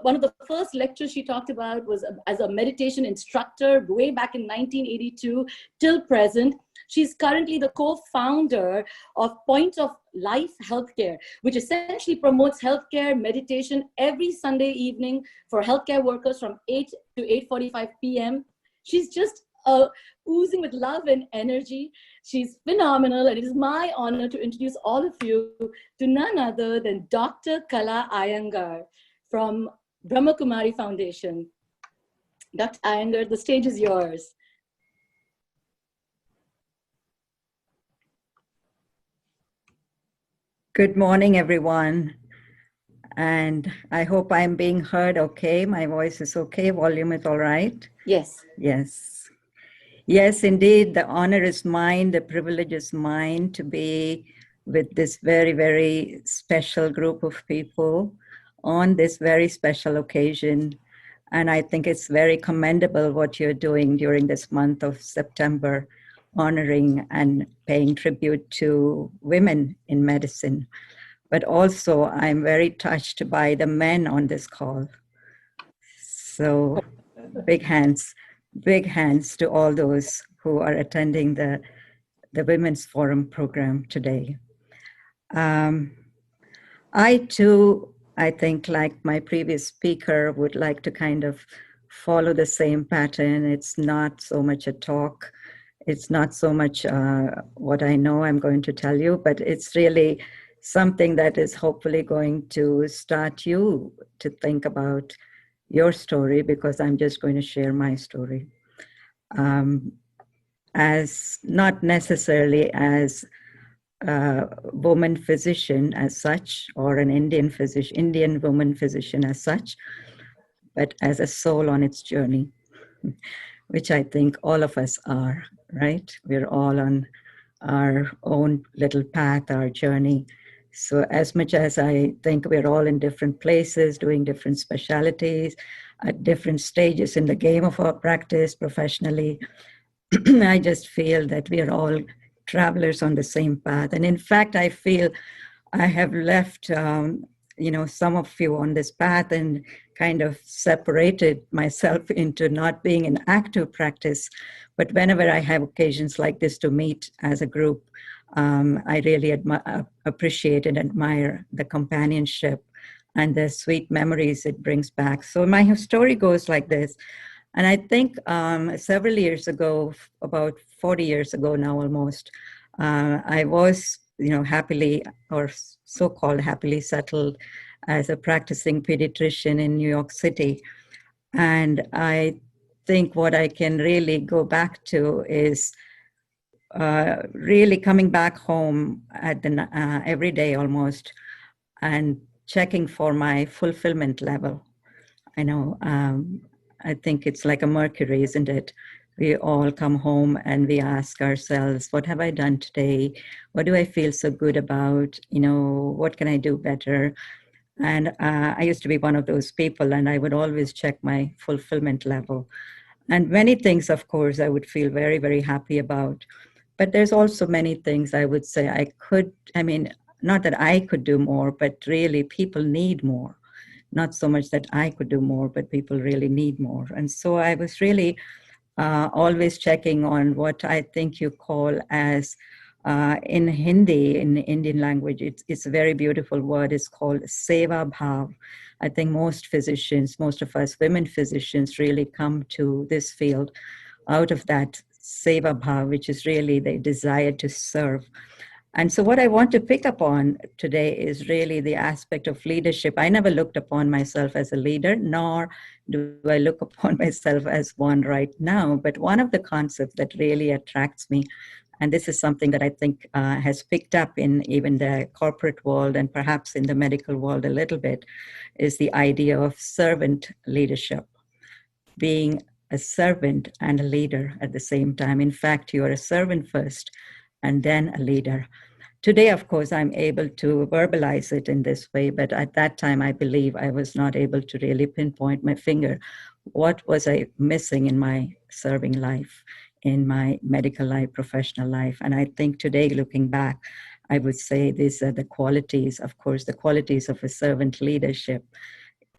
One of the first lectures she talked about was as a meditation instructor way back in 1982 till present. She's currently the co-founder of Point of Life Healthcare, which essentially promotes healthcare meditation every Sunday evening for healthcare workers from 8 to 8:45 p.m. She's just oozing with love and energy. She's phenomenal, and it is my honor to introduce all of you to none other than Dr. Kala Iyengar from Brahma Kumari Foundation. Dr. Iyengar, the stage is yours. Good morning, everyone. And I hope I'm being heard okay. My voice is okay. Volume is all right. Yes. Yes. Yes, indeed. The honor is mine. The privilege is mine to be with this very, very special group of people on this very special occasion. And I think it's very commendable what you're doing during this month of September, honoring and paying tribute to women in medicine. But also, I'm very touched by the men on this call. So big hands to all those who are attending the Women's Forum program today. I too, I think like my previous speaker, would like to kind of follow the same pattern. It's not so much a talk. It's not so much what I know I'm going to tell you, but it's really something that is hopefully going to start you to think about your story, because I'm just going to share my story. As not necessarily as a woman physician as such, or an Indian woman physician as such, but as a soul on its journey, which I think all of us are, right? We're all on our own little path, our journey. So as much as I think we're all in different places, doing different specialties, at different stages in the game of our practice professionally, I just feel that we are all travelers on the same path. And in fact, I feel I have left some of you on this path and kind of separated myself into not being in active practice. But whenever I have occasions like this to meet as a group, I really appreciate and admire the companionship and the sweet memories it brings back. So my story goes like this. And I think several years ago, about 40 years ago now almost, I was, happily or so-called happily settled as a practicing pediatrician in New York City. And I think what I can really go back to is really coming back home at every day almost, and checking for my fulfillment level. I know, I think it's like a mercury, isn't it? We all come home and we ask ourselves, what have I done today? What do I feel so good about? What can I do better? And I used to be one of those people, and I would always check my fulfillment level. And many things, of course, I would feel very, very happy about. But there's also many things I would say not that I could do more, but really people need more. Not so much that I could do more, but people really need more. And so I was really always checking on what I think you call as, in Hindi, in Indian language, it's a very beautiful word. It's called Seva Bhav. I think most physicians, most of us women physicians really come to this field out of that Seva Bhav, which is really the desire to serve. And so what I want to pick up on today is really the aspect of leadership. I never looked upon myself as a leader, nor do I look upon myself as one right now. But one of the concepts that really attracts me, and this is something that I think has picked up in even the corporate world and perhaps in the medical world a little bit, is the idea of servant leadership, being a servant and a leader at the same time. In fact, you are a servant first and then a leader. Today, of course, I'm able to verbalize it in this way, but at that time, I believe I was not able to really pinpoint my finger. What was I missing in my serving life, in my medical life, professional life? And I think today, looking back, I would say these are the qualities, of course, the qualities of a servant leadership,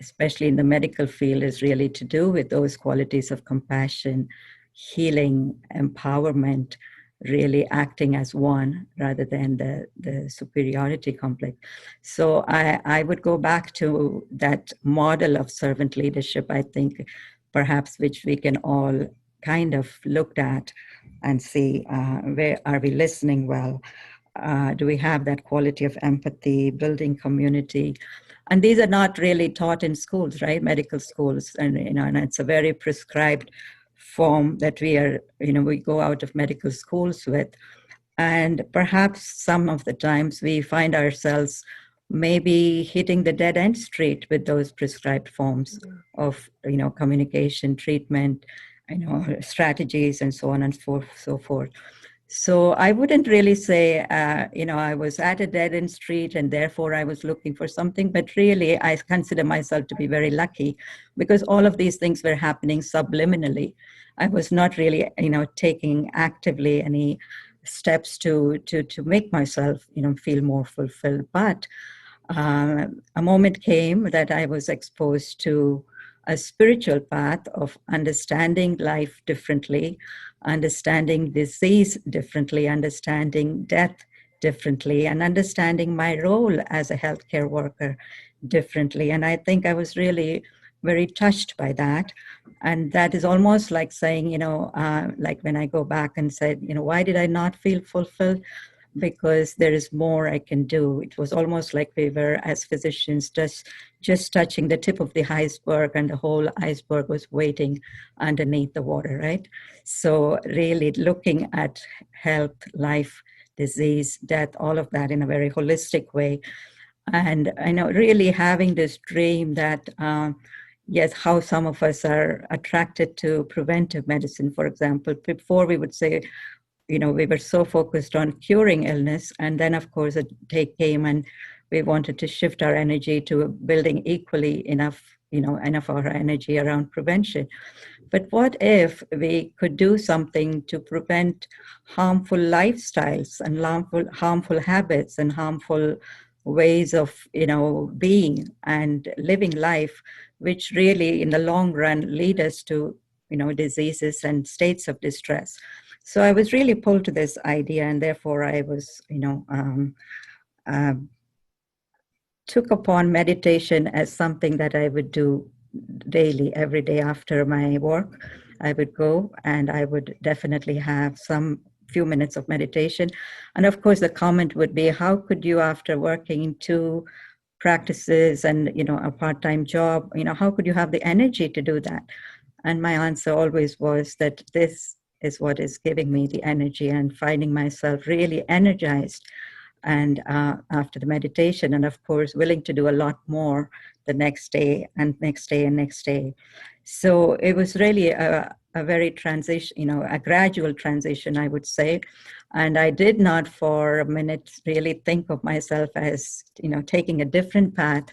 especially in the medical field, is really to do with those qualities of compassion, healing, empowerment, really acting as one rather than the superiority complex. So I would go back to that model of servant leadership, I think, perhaps which we can all kind of look at and see where are we listening well? Do we have that quality of empathy, building community? And these are not really taught in schools, right? Medical schools, and and it's a very prescribed form that we go out of medical schools with. And perhaps some of the times we find ourselves maybe hitting the dead end street with those prescribed forms of, communication, treatment, strategies, and so on and so forth. So I wouldn't really say, I was at a dead end street and therefore I was looking for something, but really I consider myself to be very lucky because all of these things were happening subliminally. I was not really, taking actively any steps to make myself, feel more fulfilled. But a moment came that I was exposed to a spiritual path of understanding life differently, understanding disease differently, understanding death differently, and understanding my role as a healthcare worker differently. And I think I was really very touched by that. And that is almost like saying, like when I go back and said, why did I not feel fulfilled? Because there is more I can do. It was almost like we were, as physicians, just touching the tip of the iceberg, and the whole iceberg was waiting underneath the water, right? So really looking at health, life, disease, death, all of that in a very holistic way. And I know really having this dream that, yes, how some of us are attracted to preventive medicine, for example. Before we would say, we were so focused on curing illness. And then, of course, a day came and we wanted to shift our energy to building equally enough of our energy around prevention. But what if we could do something to prevent harmful lifestyles and harmful habits and harmful ways of, being and living life, which really in the long run lead us to, diseases and states of distress. So I was really pulled to this idea, and therefore I was, took upon meditation as something that I would do daily, every day after my work. I would go and I would definitely have some few minutes of meditation. And of course, the comment would be, how could you, after working 2 practices and, a part-time job, how could you have the energy to do that? And my answer always was that this is what is giving me the energy, and finding myself really energized and after the meditation, and of course willing to do a lot more the next day and next day and next day. So it was really a very transition, a gradual transition, I would say. And I did not for a minute really think of myself as, taking a different path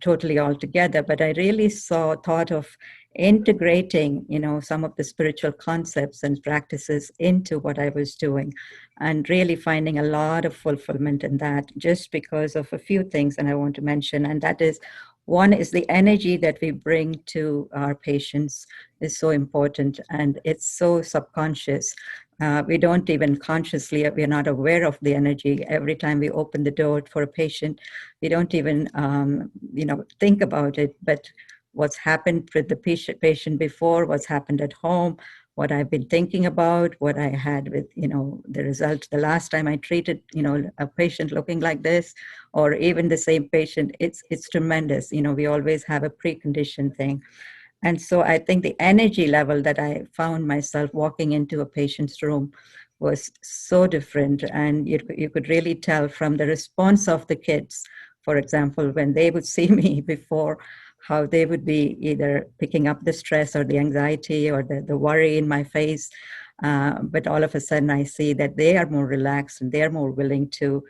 totally altogether. But I really thought of integrating, some of the spiritual concepts and practices into what I was doing, and really finding a lot of fulfillment in that, just because of a few things that I want to mention. And that is, one is the energy that we bring to our patients is so important, and it's so subconscious. We don't even consciously, we're not aware of the energy. Every time we open the door for a patient, we don't even, think about it. But what's happened with the patient before, what's happened at home, what I've been thinking about, what I had with, the result the last time I treated, a patient looking like this, or even the same patient, it's tremendous. We always have a preconditioned thing. And so I think the energy level that I found myself walking into a patient's room was so different. And you could really tell from the response of the kids, for example, when they would see me before, how they would be either picking up the stress or the anxiety or the worry in my face. But all of a sudden I see that they are more relaxed and they're more willing to.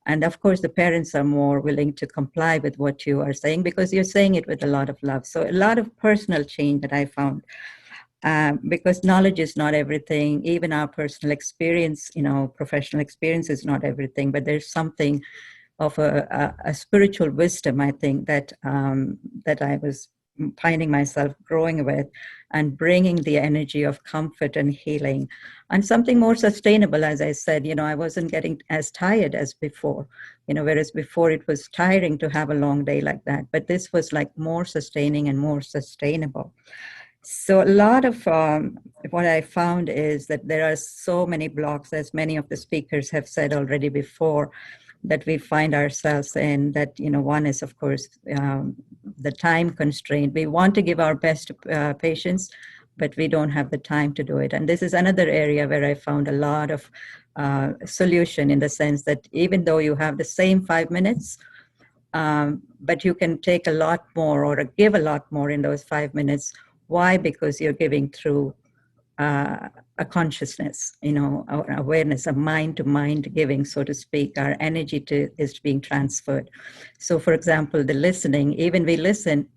And of course, the parents are more willing to comply with what you are saying, because you're saying it with a lot of love. So a lot of personal change that I found. Because knowledge is not everything. Even our personal experience, professional experience is not everything. But there's something of a spiritual wisdom, I think, that I was finding myself growing with, and bringing the energy of comfort and healing, and something more sustainable. As I said, I wasn't getting as tired as before, whereas before it was tiring to have a long day like that. But this was like more sustaining and more sustainable. So a lot of what I found is that there are so many blocks, as many of the speakers have said already before, that we find ourselves in. That, one is, of course, the time constraint. We want to give our best to patients, but we don't have the time to do it. And this is another area where I found a lot of solution, in the sense that even though you have the same 5 minutes, but you can take a lot more or give a lot more in those 5 minutes. Why? Because you're giving through a consciousness, awareness, a mind-to-mind giving, so to speak. Our energy is being transferred. So, for example, the listening, even we listen,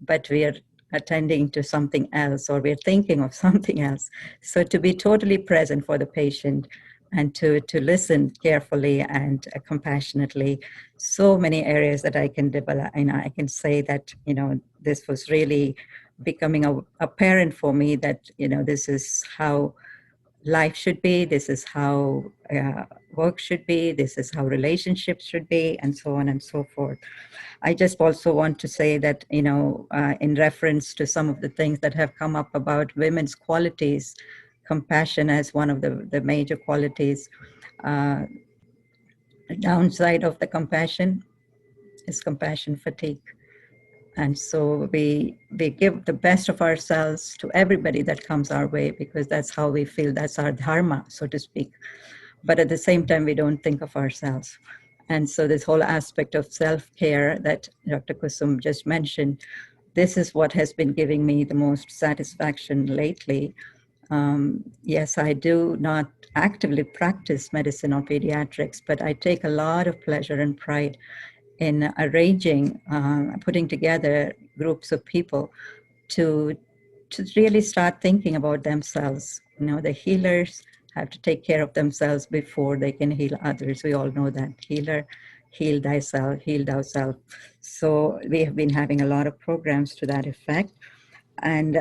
but we are attending to something else, or we're thinking of something else. So to be totally present for the patient, and to listen carefully and compassionately. So many areas that I can develop, I can say that, this was really becoming apparent for me, that, this is how life should be, this is how work should be, this is how relationships should be, and so on and so forth. I just also want to say that, in reference to some of the things that have come up about women's qualities, compassion as one of the major qualities. The downside of the compassion is compassion fatigue. And so we give the best of ourselves to everybody that comes our way, because that's how we feel, that's our dharma, so to speak. But at the same time, we don't think of ourselves. And so this whole aspect of self-care that Dr. Kusum just mentioned, this is what has been giving me the most satisfaction lately. Yes, I do not actively practice medicine or pediatrics, but I take a lot of pleasure and pride in arranging, putting together groups of people to really start thinking about themselves. The healers have to take care of themselves before they can heal others. We all know that. Healer, heal thyself, heal thyself. So we have been having a lot of programs to that effect. And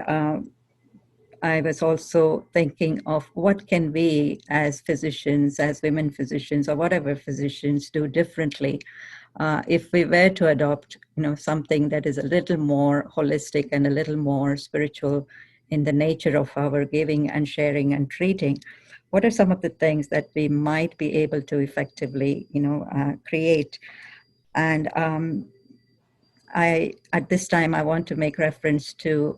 I was also thinking of what can we as physicians, as women physicians, or whatever physicians do differently if we were to adopt, something that is a little more holistic and a little more spiritual in the nature of our giving and sharing and treating. What are some of the things that we might be able to effectively, create? And at this time, I want to make reference to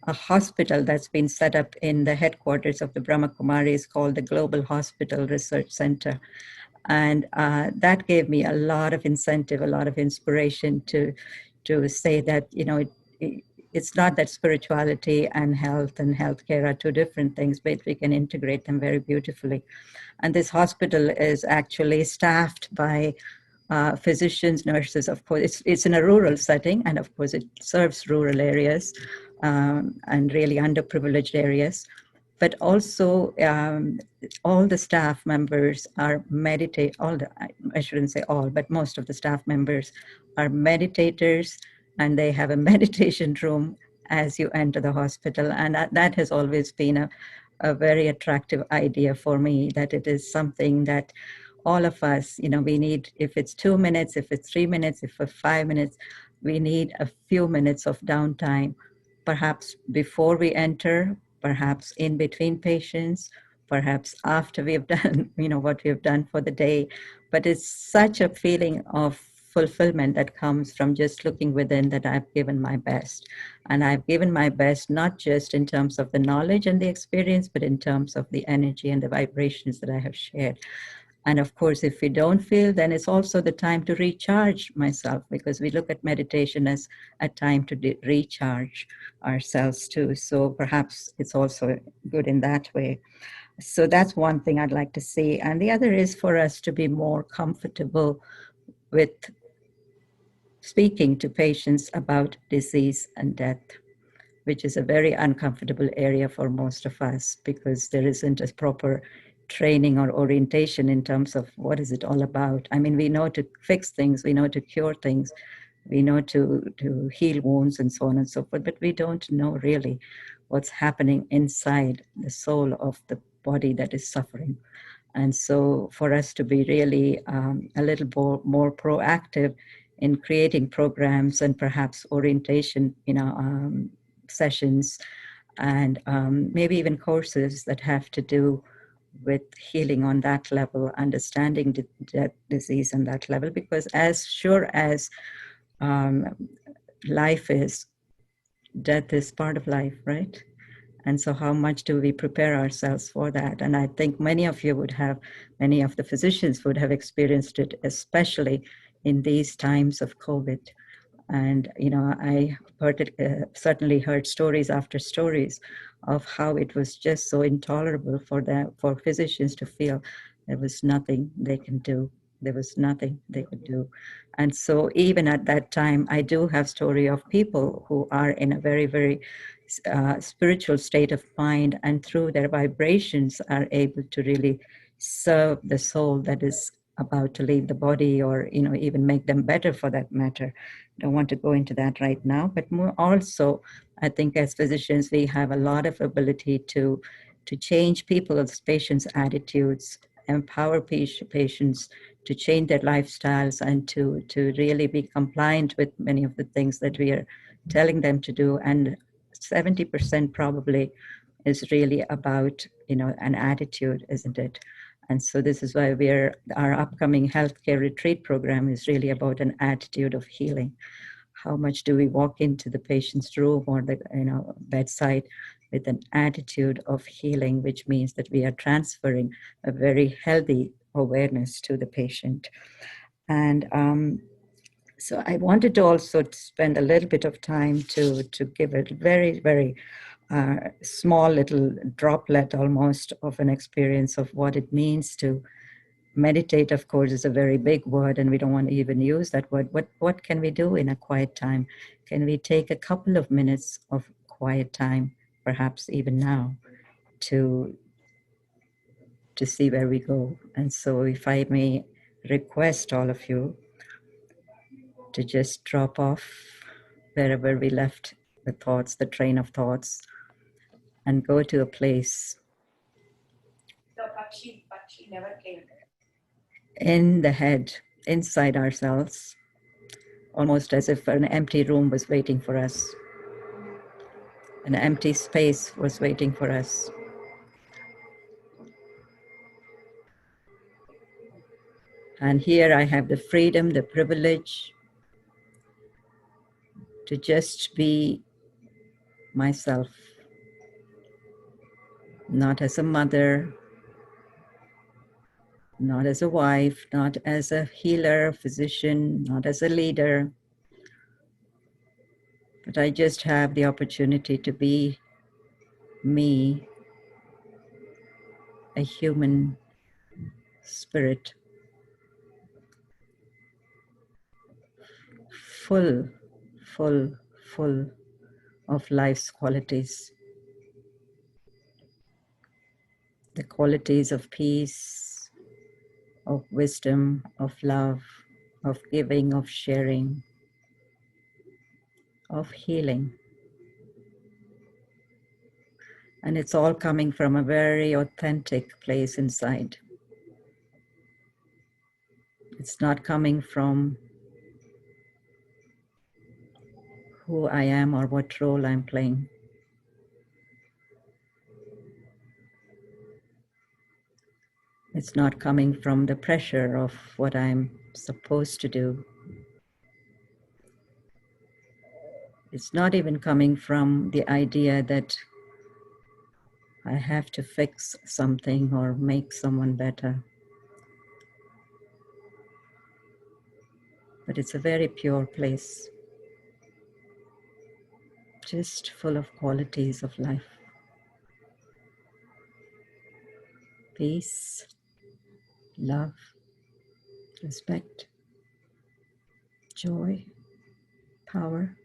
a hospital that's been set up in the headquarters of the Brahma Kumaris called the Global Hospital Research Center. And that gave me a lot of incentive, a lot of inspiration to say that, it's not that spirituality and healthcare are two different things, but we can integrate them very beautifully. And this hospital is actually staffed by physicians, nurses. Of course, it's in a rural setting, and of course it serves rural areas and really underprivileged areas. But also all the staff members are I shouldn't say all, but most of the staff members are meditators, and they have a meditation room as you enter the hospital. And that has always been a very attractive idea for me, that it is something that all of us, we need, if it's 2 minutes, if it's 3 minutes, if it's 5 minutes, we need a few minutes of downtime, perhaps before we enter, perhaps in between patients, perhaps after we've done, what we've done for the day. But it's such a feeling of fulfillment that comes from just looking within, that I've given my best. And I've given my best, not just in terms of the knowledge and the experience, but in terms of the energy and the vibrations that I have shared. And of course, if we don't feel, then it's also the time to recharge myself, because we look at meditation as a time to recharge ourselves too. So perhaps it's also good in that way. So that's one thing I'd like to see. And the other is for us to be more comfortable with speaking to patients about disease and death, which is a very uncomfortable area for most of us, because there isn't a proper training or orientation in terms of what is it all about. I mean, we know to fix things, we know to cure things, we know to heal wounds and so on and so forth, but we don't know really what's happening inside the soul of the body that is suffering. And so for us to be really a little more proactive in creating programs and perhaps orientation, sessions, and maybe even courses that have to do with healing on that level, understanding death, disease on that level, because as sure as life is, death is part of life, right? And so how much do we prepare ourselves for that? And I think many of the physicians would have experienced it, especially in these times of COVID. And, I certainly heard stories after stories of how it was just so intolerable for physicians to feel there was nothing they can do. There was nothing they could do. And so even at that time, I do have story of people who are in a very, very spiritual state of mind, and through their vibrations are able to really serve the soul that is about to leave the body, or even make them better, for that matter. Don't want to go into that right now, but more also, I think as physicians we have a lot of ability to change patients' attitudes, empower patients to change their lifestyles, and to really be compliant with many of the things that we are telling them to do. And 70% probably is really about an attitude, isn't it? And so this is why our upcoming healthcare retreat program is really about an attitude of healing. How much do we walk into the patient's room or the bedside with an attitude of healing, which means that we are transferring a very healthy awareness to the patient. And so I wanted to also spend a little bit of time to give a very, very small little droplet almost of an experience of what it means to meditate. Of course, is a very big word, and we don't want to even use that word. What can we do in a quiet time? Can we take a couple of minutes of quiet time, perhaps even now, to see where we go? And so if I may request all of you to just drop off wherever we left the thoughts, the train of thoughts, and go to a place never came. In the head, inside ourselves, almost as if an empty room was waiting for us. An empty space was waiting for us. And here I have the freedom, the privilege to just be myself, not as a mother, not as a wife, not as a healer, physician, not as a leader, but I just have the opportunity to be me, a human spirit, full, full, full of life's qualities. The qualities of peace, of wisdom, of love, of giving, of sharing, of healing. And it's all coming from a very authentic place inside. It's not coming from who I am or what role I'm playing. It's not coming from the pressure of what I'm supposed to do. It's not even coming from the idea that I have to fix something or make someone better. But it's a very pure place, just full of qualities of life. Peace, love, respect, joy, power.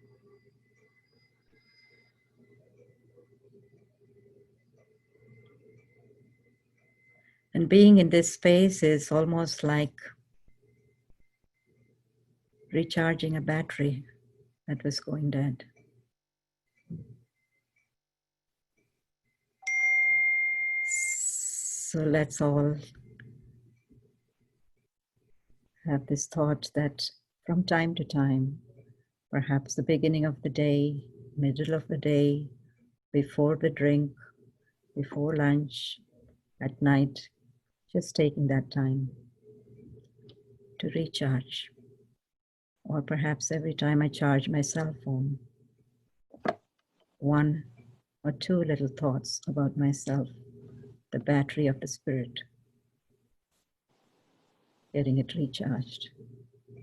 And being in this space is almost like recharging a battery that was going dead. So let's all have this thought that from time to time, perhaps the beginning of the day, middle of the day, before the drink, before lunch, at night, just taking that time to recharge. Or perhaps every time I charge my cell phone, 1 or 2 little thoughts about myself, the battery of the spirit, getting it recharged,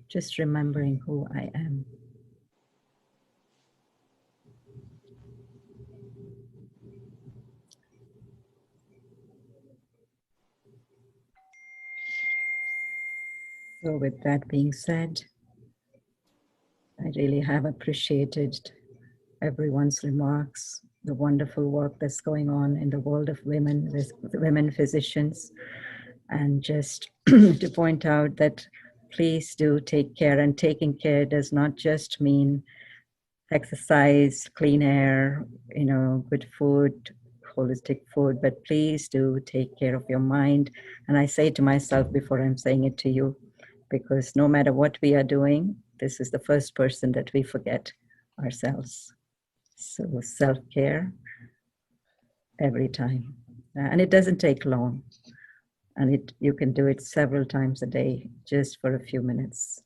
just remembering who I am. So with that being said, I really have appreciated everyone's remarks, the wonderful work that's going on in the world of women, with women physicians, and just to point out that please do take care, and taking care does not just mean exercise, clean air, good food, holistic food, but please do take care of your mind. And I say to myself before I'm saying it to you, because no matter what we are doing, this is the first person that we forget, ourselves. So self-care every time. And it doesn't take long. And you can do it several times a day, just for a few minutes.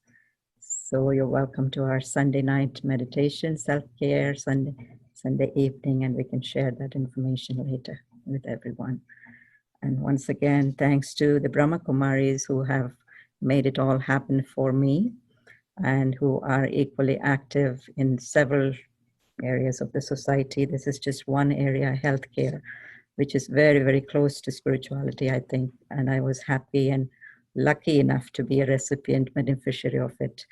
So you're welcome to our Sunday night meditation, self-care, Sunday evening, and we can share that information later with everyone. And once again, thanks to the Brahma Kumaris who have made it all happen for me and who are equally active in several areas of the society. This is just one area, healthcare, which is very, very close to spirituality, I think. And I was happy and lucky enough to be a recipient, beneficiary of it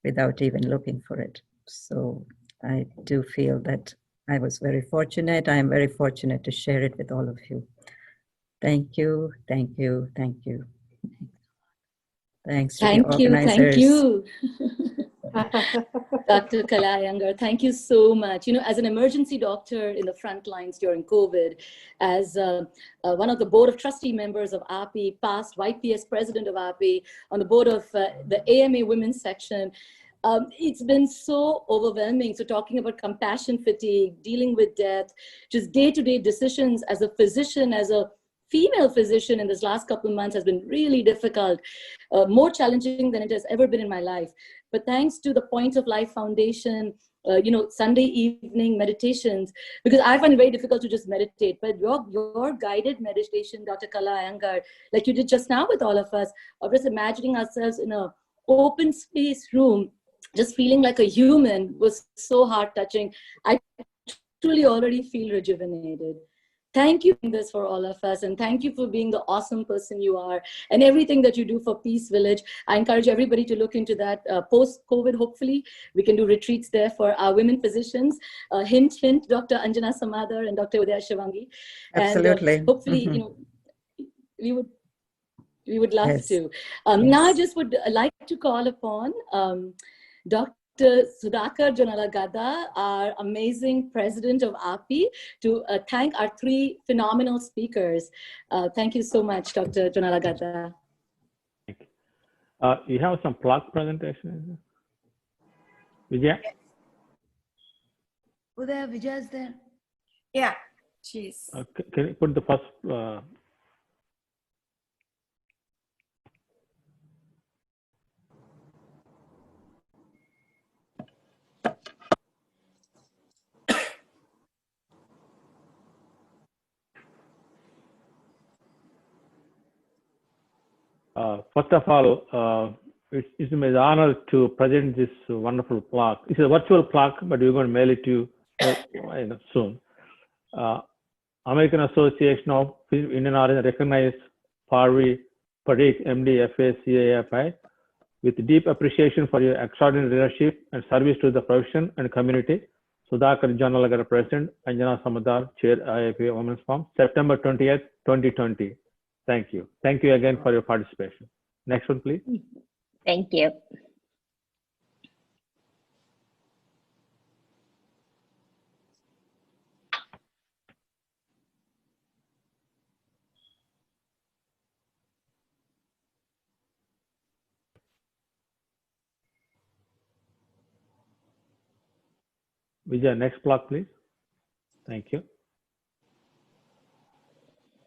without even looking for it. So I do feel that I was very fortunate. I am very fortunate to share it with all of you. Thank you, thank you, thank you. Thanks to the organizers. Thank you. Dr. Kala Iyengar, thank you so much. As an emergency doctor in the front lines during COVID, as one of the board of trustee members of API, past YPS president of API, on the board of the AMA women's section, it's been so overwhelming. So talking about compassion fatigue, dealing with death, just day-to-day decisions as a physician, as a female physician in this last couple of months has been really difficult, more challenging than it has ever been in my life. But thanks to the Points of Life Foundation, Sunday evening meditations, because I find it very difficult to just meditate, but your guided meditation, Dr. Kala Iyengar, like you did just now with all of us, of just imagining ourselves in a open space room, just feeling like a human, was so heart touching. I truly already feel rejuvenated. Thank you for this for all of us, and thank you for being the awesome person you are and everything that you do for Peace Village. I encourage everybody to look into that. Post-COVID, hopefully, we can do retreats there for our women physicians. Hint, hint, Dr. Anjana Samadar and Dr. Udaya Shivangi. Absolutely. And hopefully, we would love Yes. to. Now I just would like to call upon Dr. Sudhakar Jonalagada, our amazing president of API, to thank our three phenomenal speakers. Thank you so much, Dr. Jonalagada. Thank you. You have some plaque presentation? Vijaya? Udaya, Vijaya is there. Yeah, she's. Can you put the first? First of all, it's an honor to present this wonderful plaque. It's a virtual plaque, but we're going to mail it to you soon. American Association of Indian Origin recognized Parvi Parikh, MD, FA, CAFI, with deep appreciation for your extraordinary leadership and service to the profession and community. Sudhakar Jonalagada, President, Anjana Samadar, Chair, IAPA Women's Forum, September 20th, 2020. Thank you. Thank you again for your participation. Next one, please. Thank you. Vijay, next block, please. Thank you.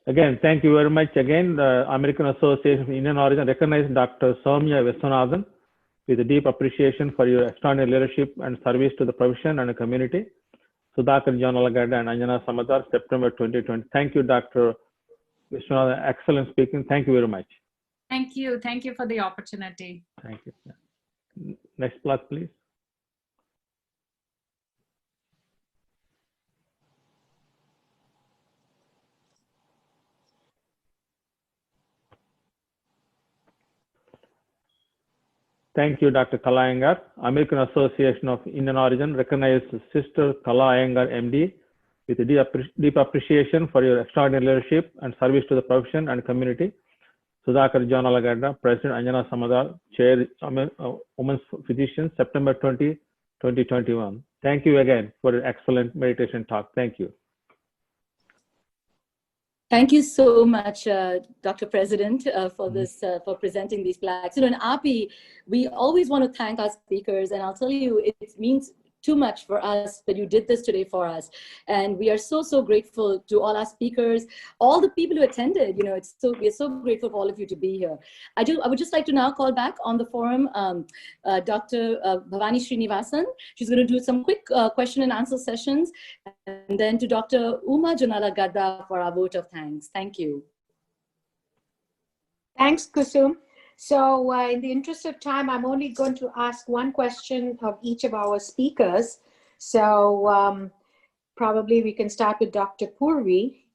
Again, thank you very much. Again, the American Association of Indian Origin recognized Dr. Soumya Viswanathan with a deep appreciation for your extraordinary leadership and service to the profession and the community. Sudhakar Jonalagada and Anjana Samadar, September 2020. Thank you, Dr. Viswanathan. Excellent speaking. Thank you very much. Thank you. Thank you for the opportunity. Thank you. Next block, please. Thank you, Dr. Kala Iyengar. American Association of Indian Origin recognized Sister Kala Iyengar, MD, with a deep appreciation for your extraordinary leadership and service to the profession and community. Sudhakar Jonalagada, President, Anjana Samadar, Chair, Women's Physicians, September 20, 2021. Thank you again for an excellent meditation talk. Thank you. Thank you so much, Dr. President, for this, for presenting these plaques. In API, we always want to thank our speakers, and I'll tell you, it means too much for us that you did this today for us. And we are so, so grateful to all our speakers, all the people who attended. We're so grateful for all of you to be here. I would just like to now call back on the forum Dr. Bhavani Srinivasan. She's going to do some quick question and answer sessions, and then to Dr. Uma Jonalagada for our vote of thanks. Thank you. Thanks, Kusum. So in the interest of time, I'm only going to ask one question of each of our speakers. So probably we can start with Dr. Purvi.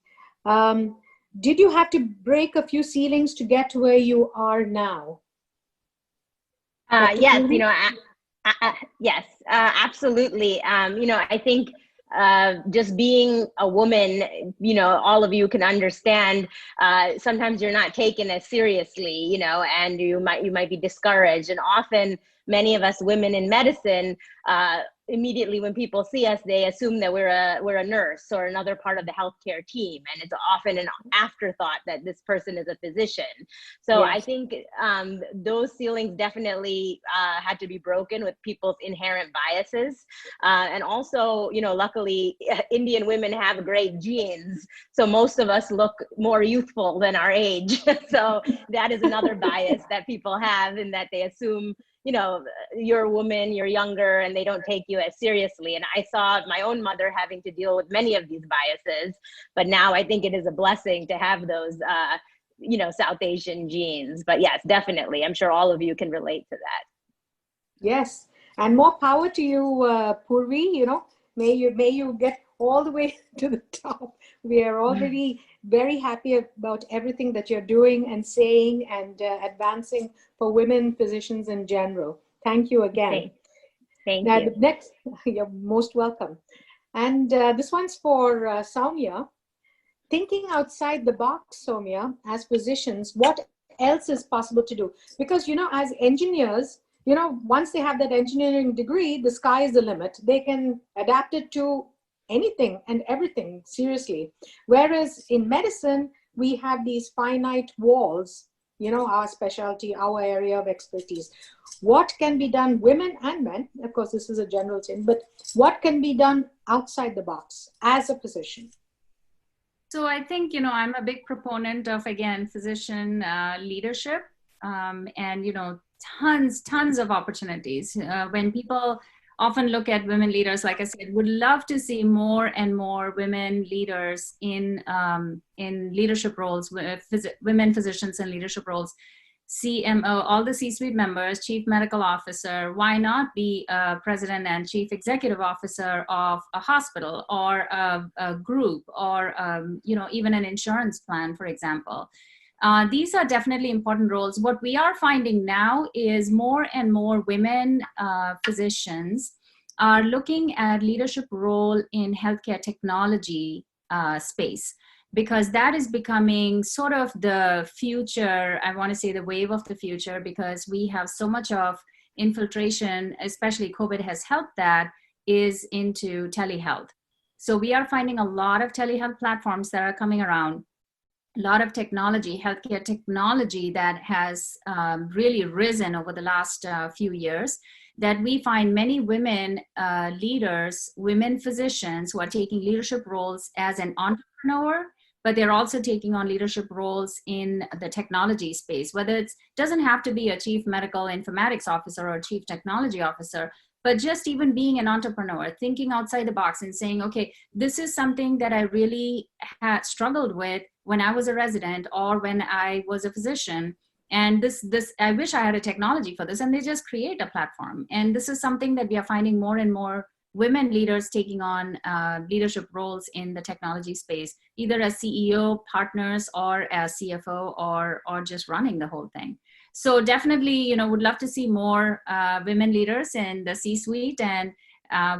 Did you have to break a few ceilings to get to where you are now? Yes, yes, absolutely. I think just being a woman, all of you can understand, sometimes you're not taken as seriously, and you might be discouraged. And often many of us women in medicine, immediately when people see us, they assume that we're a nurse or another part of the healthcare team, and it's often an afterthought that this person is a physician. So Yes. I think those ceilings definitely had to be broken with people's inherent biases, and also, you know, luckily Indian women have great genes, so most of us look more youthful than our age. So that is another bias that people have, in that they assume, you know, you're a woman, you're younger, and they don't take you as seriously. And I saw my own mother having to deal with many of these biases, but now I think it is a blessing to have those, you know, South Asian genes. But yes, definitely, I'm sure all of you can relate to that. Yes, and more power to you, Purvi. You know, may you get all the way to the top. We are already very happy about everything that you're doing and saying and advancing for women physicians in general. Thank you again. Thank Now, you. the next, you're most welcome. And this one's for Soumya. Thinking outside the box, Soumya, as physicians, what else is possible to do? Because, you know, as engineers, you know, once they have that engineering degree, the sky is the limit. They can adapt it to anything and everything, seriously. Whereas in medicine, we have these finite walls, you know, our specialty, our area of expertise. What can be done, women and men, of course, this is a general thing, but what can be done outside the box as a physician? So I think, you know, I'm a big proponent of, again, physician leadership, and, you know, tons of opportunities. When people often look at women leaders, like I said, would love to see more and more women leaders in leadership roles, women physicians in leadership roles. CMO, all the C-suite members, chief medical officer, why not be a president and chief executive officer of a hospital or a group, or you know, even an insurance plan, for example. These are definitely important roles. What we are finding now is more and more women physicians are looking at leadership role in healthcare technology space, because that is becoming sort of the future, I want to say the wave of the future, because we have so much of infiltration, especially COVID has helped that, is into telehealth. So we are finding a lot of telehealth platforms that are coming around, a lot of technology, healthcare technology that has really risen over the last few years, that we find many women leaders, women physicians who are taking leadership roles as an entrepreneur, but they're also taking on leadership roles in the technology space, whether it doesn't have to be a chief medical informatics officer or a chief technology officer, but just even being an entrepreneur, thinking outside the box and saying, okay, this is something that I really had struggled with when I was a resident or when I was a physician. And this, I wish I had a technology for this, and they just create a platform. And this is something that we are finding more and more women leaders taking on leadership roles in the technology space, either as CEO, partners, or as CFO, or just running the whole thing. So definitely, you know, would love to see more women leaders in the C-suite, and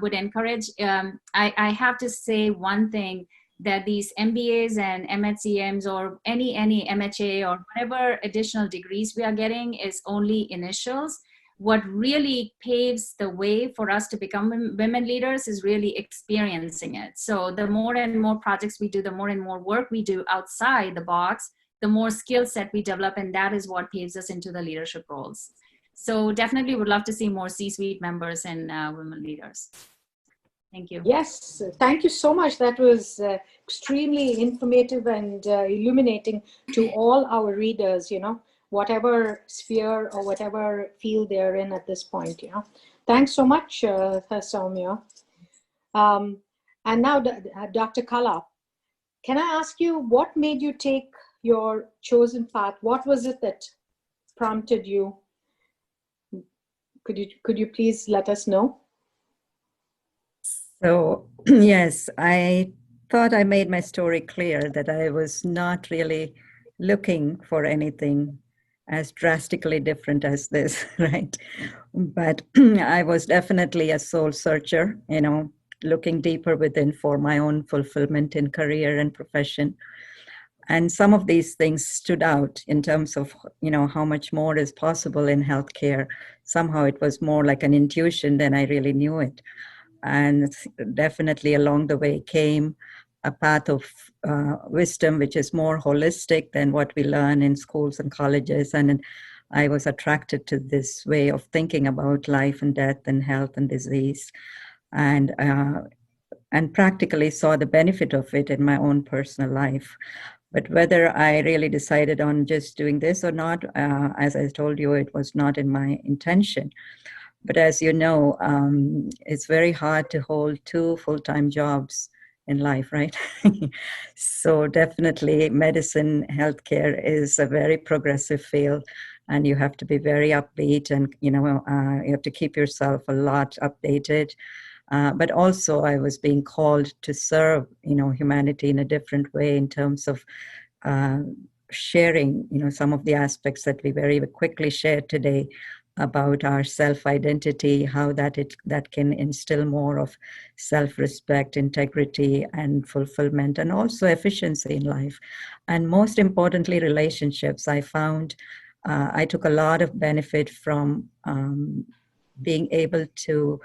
would encourage, I have to say one thing, that these MBAs and MHCMs or any MHA or whatever additional degrees we are getting is only initials. What really paves the way for us to become women leaders is really experiencing it. So the more and more projects we do, the more and more work we do outside the box, the more skill set we develop, and that is what paves us into the leadership roles. So definitely would love to see more C-suite members and women leaders. Thank you. Yes, thank you so much. That was extremely informative and illuminating to all our readers, you know, whatever sphere or whatever field they're in at this point, you know. Thanks so much, Soumya. And now, Dr. Kala, can I ask you, what made you take your chosen path? What was it that prompted you? Could you please let us know? So, yes, I thought I made my story clear that I was not really looking for anything as drastically different as this, right? But I was definitely a soul searcher, you know, looking deeper within for my own fulfillment in career and profession. And some of these things stood out in terms of, you know, how much more is possible in healthcare. Somehow it was more like an intuition than I really knew it. and definitely along the way came a path of wisdom, which is more holistic than what we learn in schools and colleges. And I was attracted to this way of thinking about life and death and health and disease, and practically saw the benefit of it in my own personal life. But whether I really decided on just doing this or not, as I told you, it was not in my intention. But as you know, it's very hard to hold two full-time jobs in life, right? So definitely medicine, healthcare is a very progressive field, and you have to be very upbeat, and you have to keep yourself a lot updated. But also I was being called to serve, humanity in a different way in terms of sharing, some of the aspects that we very quickly shared today about our self-identity, how that can instill more of self-respect, integrity, and fulfillment, and also efficiency in life. And most importantly, relationships. I found I took a lot of benefit from being able to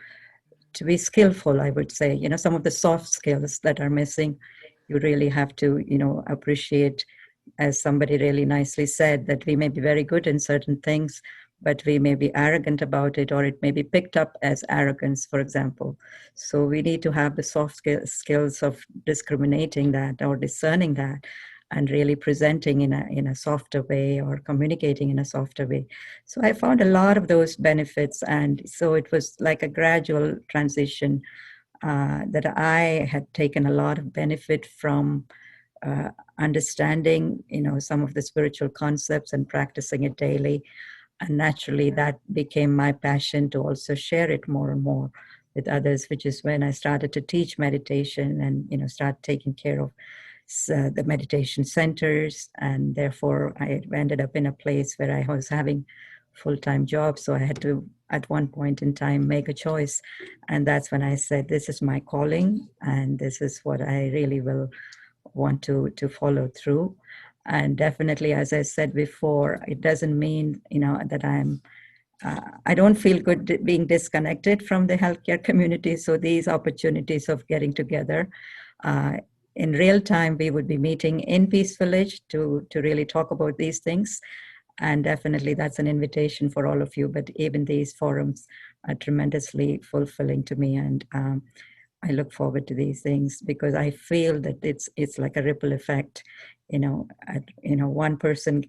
be skillful, I would say. Some of the soft skills that are missing, you really have to, appreciate, as somebody really nicely said, that we may be very good in certain things, but we may be arrogant about it, or it may be picked up as arrogance, for example. So we need to have the soft skills of discriminating that or discerning that, and really presenting in a softer way, or communicating in a softer way. So I found a lot of those benefits, and so it was like a gradual transition that I had taken a lot of benefit from understanding, some of the spiritual concepts and practicing it daily. And naturally, that became my passion to also share it more and more with others, which is when I started to teach meditation and, start taking care of the meditation centers. And therefore, I ended up in a place where I was having full-time job. So I had to, at one point in time, make a choice. And that's when I said, this is my calling, and this is what I really will want to follow through. And definitely, as I said before, it doesn't mean, that I don't feel good being disconnected from the healthcare community. So these opportunities of getting together in real time, we would be meeting in Peace Village to really talk about these things. And definitely that's an invitation for all of you. But even these forums are tremendously fulfilling to me. And I look forward to these things because I feel that it's like a ripple effect. One person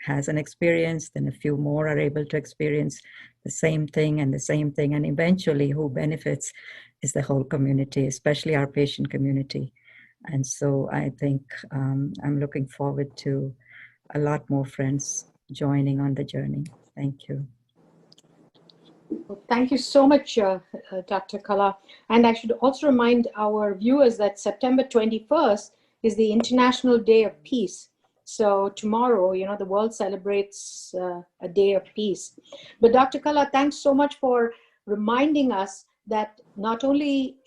has an experience, then a few more are able to experience the same thing. And eventually who benefits is the whole community, especially our patient community. And so I think I'm looking forward to a lot more friends joining on the journey. Thank you. Well, thank you so much, Dr. Kala. And I should also remind our viewers that September 21st is the International Day of Peace. So tomorrow, the world celebrates a day of peace. But Dr. Kala, thanks so much for reminding us that not only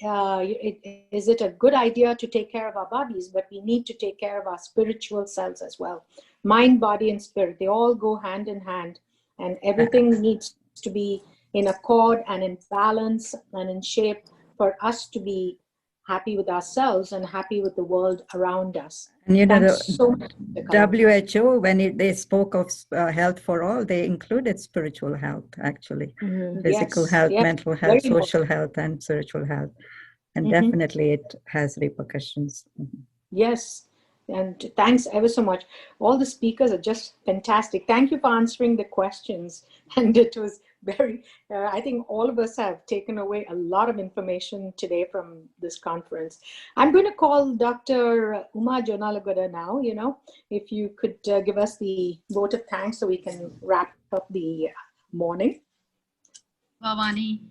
is it a good idea to take care of our bodies, but we need to take care of our spiritual selves as well. Mind, body, and spirit, they all go hand in hand, and everything needs to be in accord and in balance and in shape for us to be happy with ourselves and happy with the world around us. And so much, WHO, when they spoke of health for all, they included spiritual health, actually. Physical health, mental health, social health, and spiritual health. And definitely it has repercussions. Yes. And thanks ever so much. All the speakers are just fantastic. Thank you for answering the questions. And it was very, I think all of us have taken away a lot of information today from this conference. I'm going to call Dr. Uma Jonalagada now, if you could give us the vote of thanks so we can wrap up the morning. Bhavani,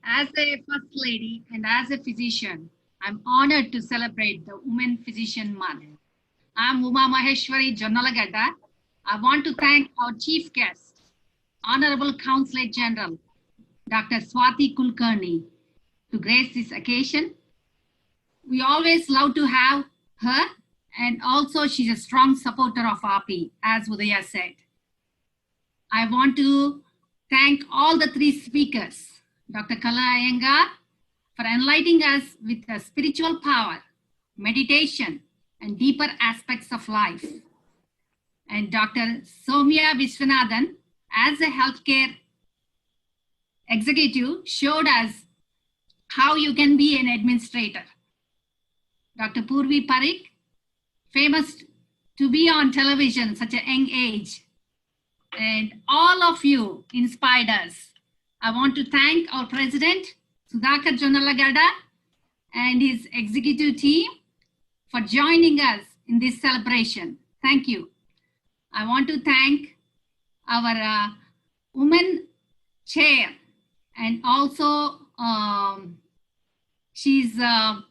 as a First Lady and as a physician, I'm honored to celebrate the Women Physician Month. I'm Uma Maheshwari Jonalagada. I want to thank our chief guest, Honorable Consulate General, Dr. Swati Kulkarni, to grace this occasion. We always love to have her, and also she's a strong supporter of API, as Udaya said. I want to thank all the three speakers, Dr. Kala Iyengar, for enlightening us with the spiritual power, meditation, and deeper aspects of life. And Dr. Soumya Viswanathan, as a healthcare executive, showed us how you can be an administrator. Dr. Purvi Parikh, famous to be on television such a young age, and all of you inspired us. I want to thank our president, Sudhakar Jonnalagada, and his executive team for joining us in this celebration. Thank you. I want to thank our woman chair, and also she's a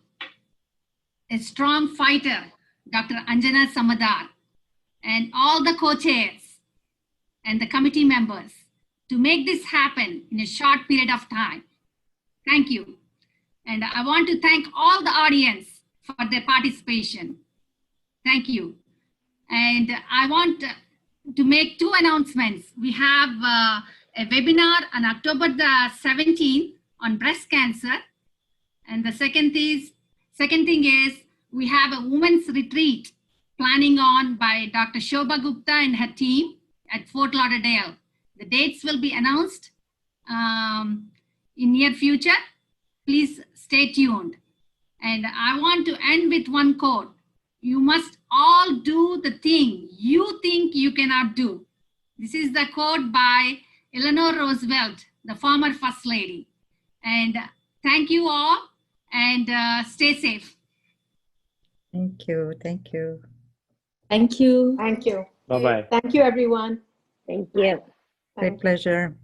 strong fighter, Dr. Anjana Samadar, and all the co-chairs and the committee members to make this happen in a short period of time. Thank you. And I want to thank all the audience for their participation. Thank you. And I want to make two announcements. We have a webinar on October the 17th on breast cancer. And the second thing is we have a women's retreat planning on by Dr. Shobha Gupta and her team at Fort Lauderdale. The dates will be announced in near future. Please stay tuned. And I want to end with one quote. You must all do the thing you think you cannot do. This is the quote by Eleanor Roosevelt, the former First Lady. And thank you all, and stay safe. Thank you. Thank you. Thank you. Thank you. Bye-bye. Thank you, everyone. Thank you. Great pleasure.